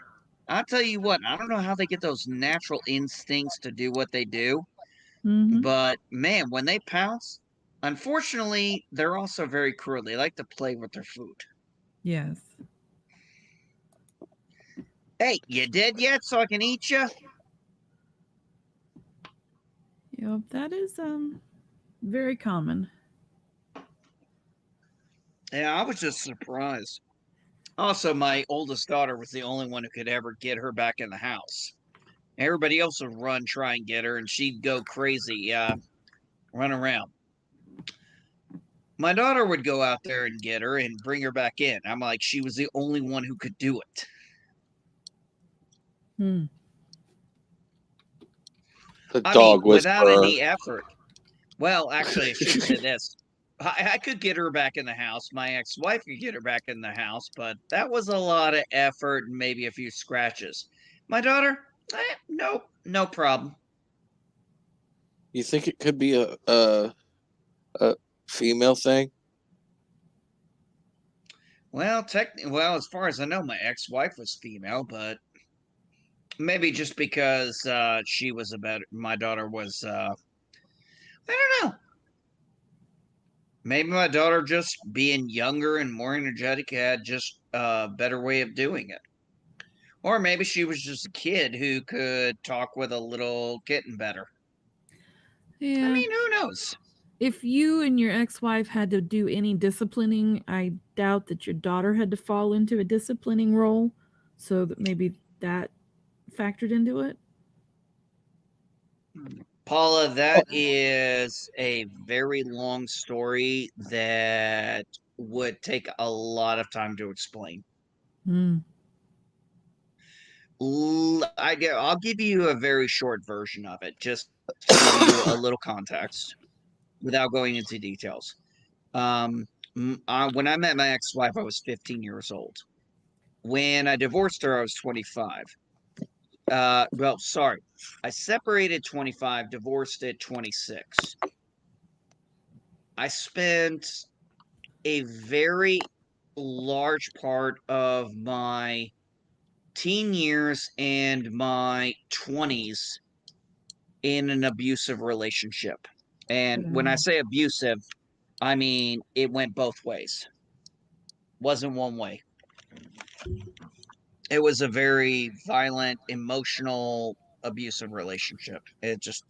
I'll tell you what, I don't know how they get those natural instincts to do what they do, Mhm. but man, when they pounce, unfortunately, they're also very cruel. They like to play with their food. Yes. Hey, you dead yet so I can eat you? Yep, that is very common. Yeah, I was just surprised. Also, my oldest daughter was the only one who could ever get her back in the house. Everybody else would run, try and get her, and she'd go crazy, run around. My daughter would go out there and get her and bring her back in. I'm like, she was the only one who could do it. Hmm. The I dog mean, without whisperer. any effort. Well, actually, I should say this. I could get her back in the house. My ex-wife could get her back in the house, but that was a lot of effort and maybe a few scratches. My daughter, nope, no problem. You think it could be a female thing? Well, as far as I know, my ex-wife was female, but maybe just because she was my daughter was, I don't know. Maybe my daughter, just being younger and more energetic, had just a better way of doing it. Or maybe she was just a kid who could talk with a little kitten better. Yeah. I mean, who knows? If you and your ex-wife had to do any disciplining, I doubt that your daughter had to fall into a disciplining role, so that maybe that factored into it. Paula, that is a very long story that would take a lot of time to explain. Hmm. I'll give you a very short version of it, just to give you a little context without going into details. When I met my ex-wife, I was 15 years old. When I divorced her, I was 25. Well, sorry. I separated 25, divorced at 26. I spent a very large part of my teen years and my 20s in an abusive relationship. And when I say abusive, I mean it went both ways. Wasn't one way. It was a very violent, emotional, abusive relationship. It just,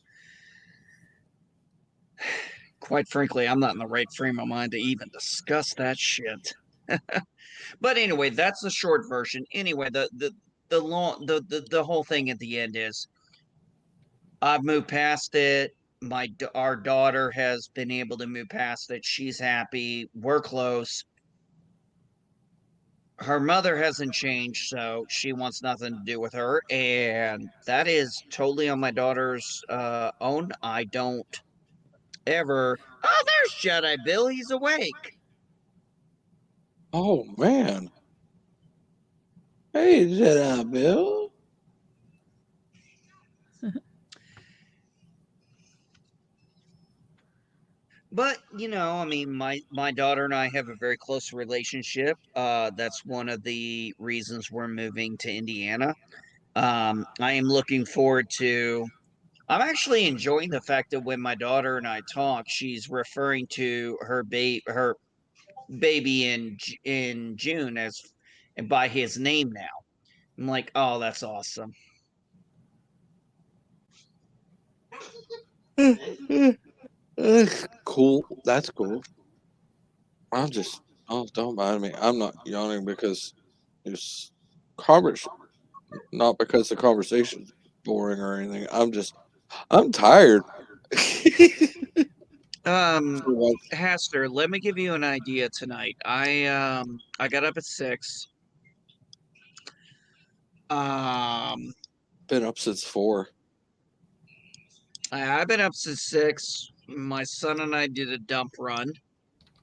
quite frankly, I'm not in the right frame of mind to even discuss that shit. But anyway, that's the short version. Anyway, the whole thing at the end is I've moved past it. Our daughter has been able to move past it. She's happy. We're close. Her mother hasn't changed, so she wants nothing to do with her, and that is totally on my daughter's own. I don't ever. Oh, there's Jedi Bill. He's awake. Oh man. Hey, Jedi Bill. But I mean, my daughter and I have a very close relationship. That's one of the reasons we're moving to Indiana. I am looking forward to. I'm actually enjoying the fact that when my daughter and I talk, she's referring to her baby in June as and by his name now. I'm like, oh, that's awesome. Cool. That's cool. I'm just, oh, don't mind me. I'm not yawning because it's conversation, not because the conversation's boring or anything. I'm tired. Haster, let me give you an idea tonight. I got up at 6. Been up since 4. I've been up since 6. My son and I did a dump run.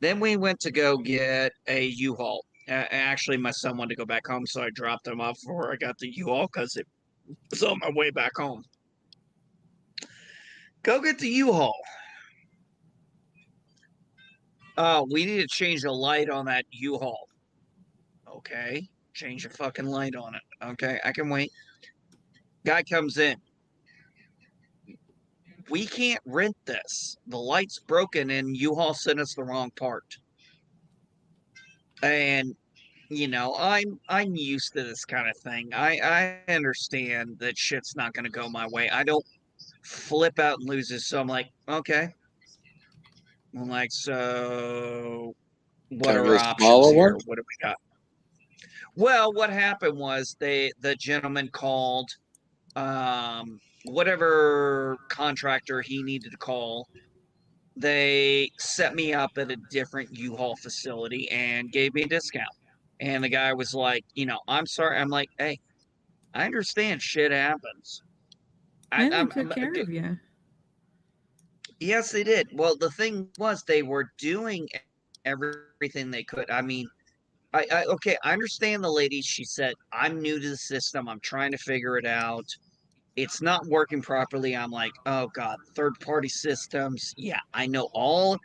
Then we went to go get a U-Haul. Actually, my son wanted to go back home, so I dropped him off before I got the U-Haul because it was on my way back home. Go get the U-Haul. We need to change the light on that U-Haul. Okay, change the fucking light on it. Okay, I can wait. Guy comes in. We can't rent this. The light's broken and U-Haul sent us the wrong part. And I'm used to this kind of thing. I understand that shit's not gonna go my way. I don't flip out and lose it. So I'm like, okay. I'm like, so what Kind of are a our options smaller here? one. What do we got? Well, what happened was the gentleman called whatever contractor he needed to call. They set me up at a different U-Haul facility and gave me a discount. And the guy was like, I'm sorry. I'm like, hey, I understand shit happens. And they took care of you. Yes, they did. Well, the thing was, they were doing everything they could. I mean, okay, I understand the lady. She said, I'm new to the system. I'm trying to figure it out. It's not working properly. I'm like, oh God, third party systems. Yeah, I know all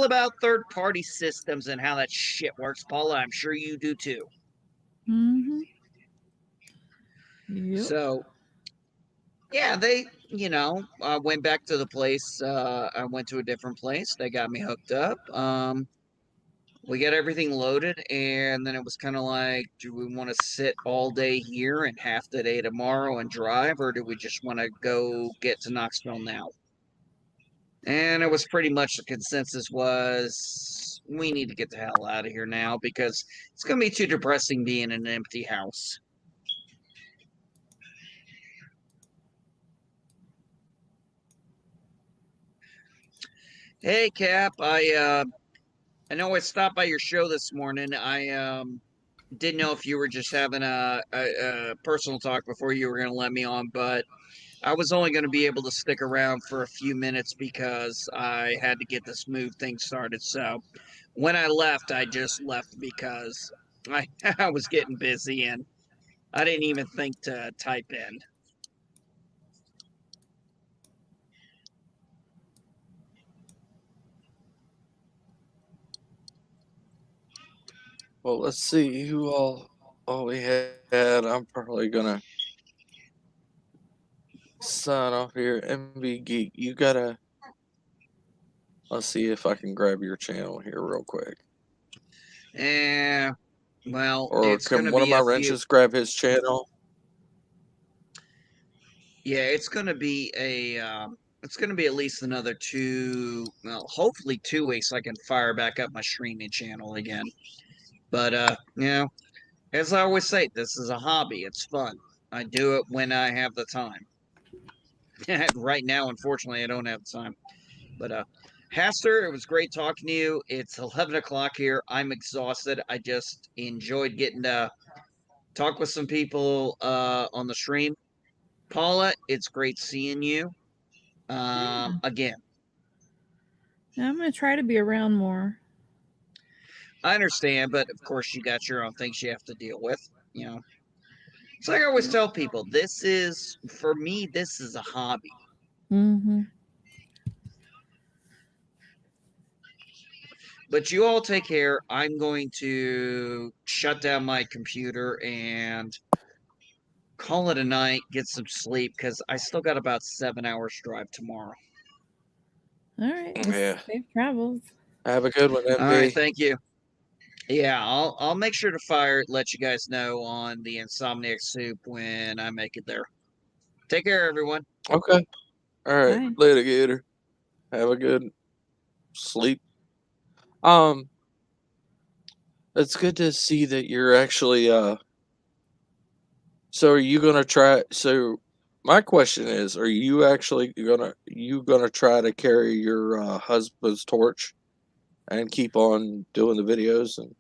about third party systems and how that shit works, Paula. I'm sure you do too. Mm-hmm. Yep. So yeah, they, I went back to the place. I went to a different place. They got me hooked up. We got everything loaded, and then it was kind of like, do we want to sit all day here and half the day tomorrow and drive, or do we just want to go get to Knoxville now? And it was pretty much the consensus was we need to get the hell out of here now because it's going to be too depressing being in an empty house. Hey, Cap, I know I stopped by your show this morning. I didn't know if you were just having a personal talk before you were going to let me on, but I was only going to be able to stick around for a few minutes because I had to get this move thing started. So when I left, I just left because I was getting busy and I didn't even think to type in. Well, let's see who all we had. I'm probably gonna sign off here. MV Geek, you got a Let's see if I can grab your channel here real quick. Well, Or it's going can to one of be my a few. wrenches grab his channel? Yeah, it's going to be it's going to be at least another hopefully 2 weeks I can fire back up my streaming channel again. But as I always say, this is a hobby. It's fun. I do it when I have the time. Right now, unfortunately, I don't have the time. But Haster, it was great talking to you. It's 11 o'clock here. I'm exhausted. I just enjoyed getting to talk with some people on the stream. Paula, it's great seeing you. Yeah. Again, I'm going to try to be around more. I understand, but of course you got your own things you have to deal with. It's like I always tell people, for me, this is a hobby. Mm-hmm. But you all take care. I'm going to shut down my computer and call it a night, get some sleep, because I still got about 7 hours drive tomorrow. All right. Well, Yeah. safe travels. Have a good one, MB. All right, thank you. Yeah, I'll make sure to let you guys know on the Insomniac Soup when I make it there. Take care, everyone. Okay. All right. Bye. Later, Gator. Have a good sleep. It's good to see that you're actually so are you gonna try so my question is, are you actually gonna try to carry your husband's torch and keep on doing the videos? And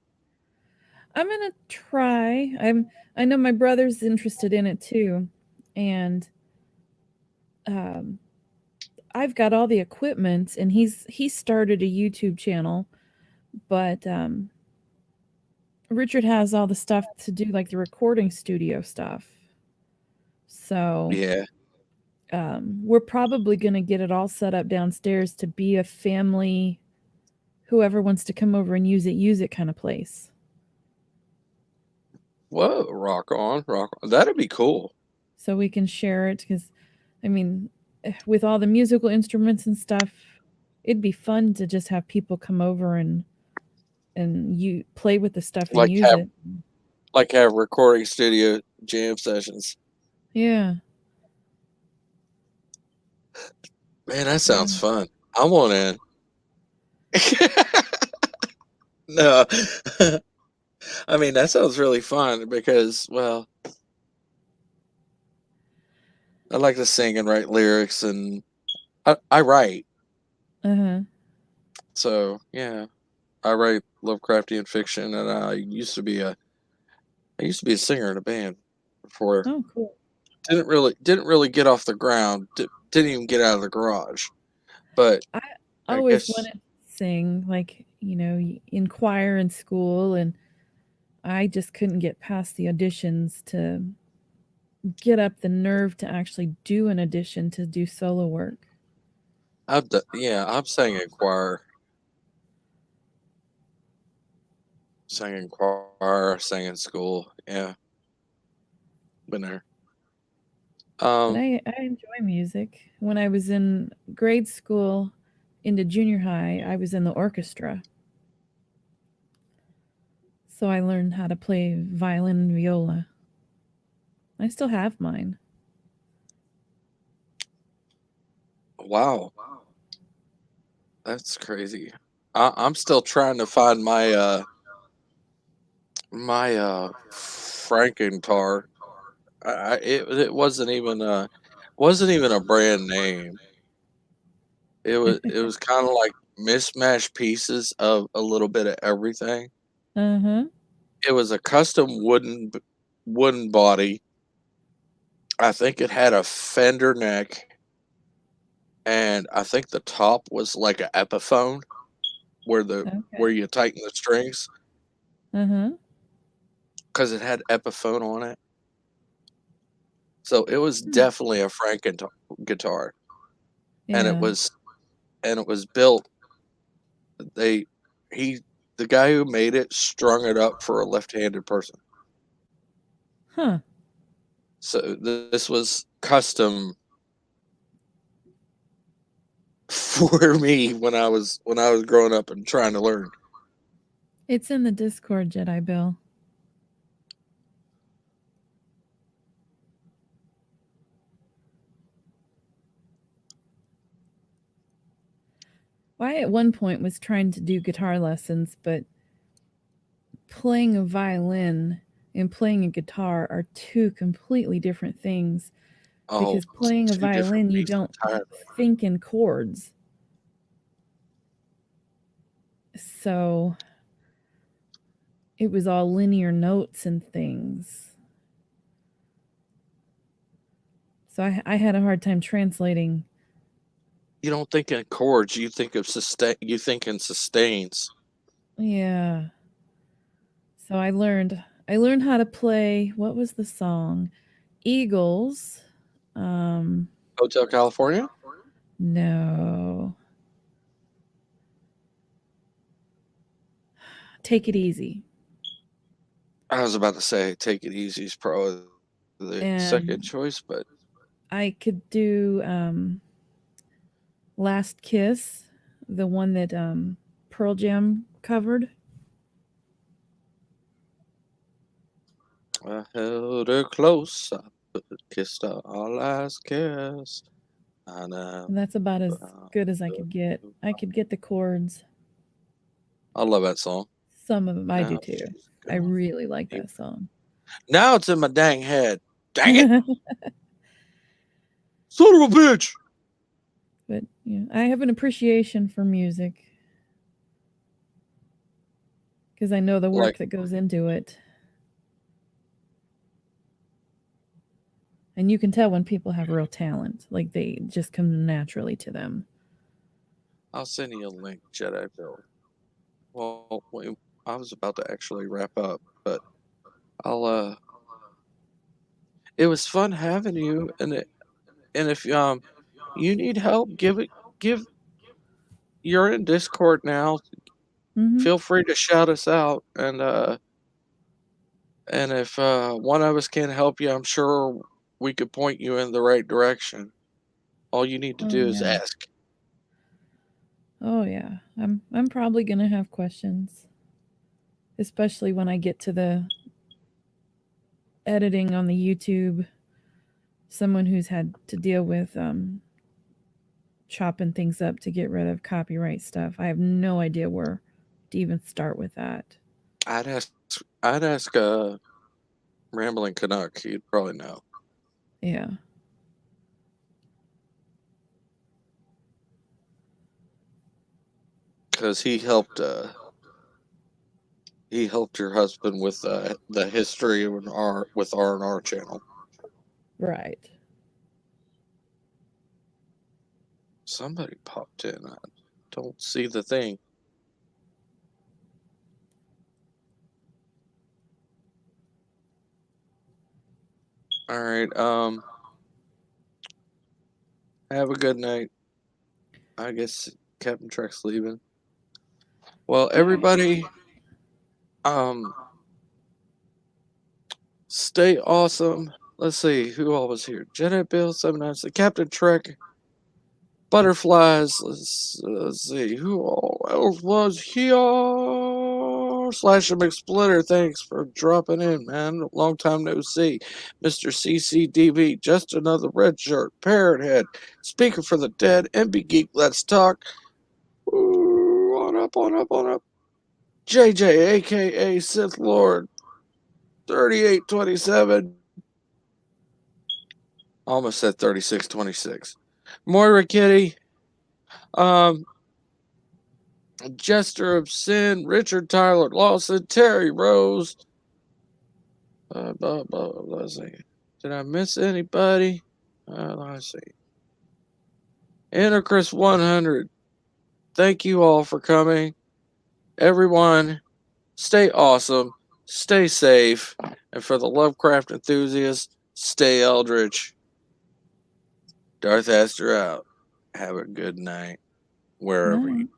I'm going to try. I know my brother's interested in it too. And I've got all the equipment, and he started a YouTube channel, but Richard has all the stuff to do, like the recording studio stuff. So yeah, we're probably going to get it all set up downstairs to be a family, whoever wants to come over and use it kind of place. whoa, rock on. That'd be cool. So we can share it, because I mean, with all the musical instruments and stuff, it'd be fun to just have people come over and you play with the stuff and Like use it. have recording studio jam sessions. Yeah. Man, that sounds fun. I want in. No. I mean, that sounds really fun because, well, I like to sing and write lyrics, and I write. Uh-huh. So, yeah, I write Lovecraftian fiction, and I used to be a singer in a band before. Oh, cool. Didn't really get off the ground. Didn't even get out of the garage. But I I always guess wanted to sing, like, in choir in school, and I just couldn't get past the auditions to get up the nerve to actually do an audition to do solo work. I've sang in choir. Sang in choir, sang in school. Yeah. Been there. But I enjoy music. When I was in grade school into junior high, I was in the orchestra. So I learned how to play violin and viola. I still have mine. Wow. That's crazy. I'm still trying to find my Frankentar. It wasn't even a brand name. It was kind of like mismatched pieces of a little bit of everything. Uh-huh. It was a custom wooden body. I think it had a fender neck, and I think the top was like an Epiphone where Okay. you tighten the strings, Uh-huh. because it had Epiphone on it. So it was definitely a Franken guitar, and Yeah. it was built. The guy who made it strung it up for a left-handed person. Huh. So this was custom for me when I was growing up and trying to learn. It's in the Discord, Jedi Bill. Well, I at one point was trying to do guitar lessons, but playing a violin and playing a guitar are two completely different things. Oh, Because playing a two different violin, you beasts don't entirely. think in chords. So it was all linear notes and things. So I had a hard time translating. You don't think in chords. You think of sustain. You think in sustains. Yeah. So I learned how to play, what was the song? Eagles. Hotel California? No. Take It Easy. I was about to say Take It Easy is probably the second choice, but I could do Last Kiss, the one that Pearl Jam covered. I held her close. I kissed her our last kiss. I know. And that's about as good as I could get. I could get the chords. I love that song. Some of them I do too. I really like that song. Now it's in my dang head. Dang it! Son of a bitch! But yeah, I have an appreciation for music because I know the work that goes into it. And you can tell when people have real talent, like they just come naturally to them. I'll send you a link, Jedi Bill. Well, I was about to actually wrap up, but I'll. It was fun having you, and if you need help, you're in Discord now. Mm-hmm. Feel free to shout us out, and if one of us can't help you, I'm sure we could point you in the right direction. All you need to do is ask. Oh yeah, I'm probably gonna have questions, especially when I get to the editing on the YouTube. Someone who's had to deal with chopping things up to get rid of copyright stuff. I have no idea where to even start with that. I'd ask Rambling Canuck. He'd probably know. Yeah. Because he helped your husband with the history of with R&R channel. Right. Somebody popped in. I don't see the thing. All right. Have a good night. I guess Captain Trek's leaving. Well, everybody, stay awesome. Let's see who all was here. Jedi Bill 796, Captain Trek, Butterflies. Let's see who all else was here. Slash McSplitter, thanks for dropping in, man. Long time no see. Mr. CCDB, just another red shirt. Parrot Head, Speaker for the Dead, MB Geek, Let's Talk. Ooh, on up. JJ, aka Sith Lord, 3827. Almost said 3626. Moira Kitty, Jester of Sin, Richard Tyler Lawson, Terry Rose. Let's see. Did I miss anybody? Let's see. Interchris 100. Thank you all for coming. Everyone, stay awesome, stay safe, and for the Lovecraft enthusiasts, stay eldritch. Darth Aster out. Have a good night, wherever you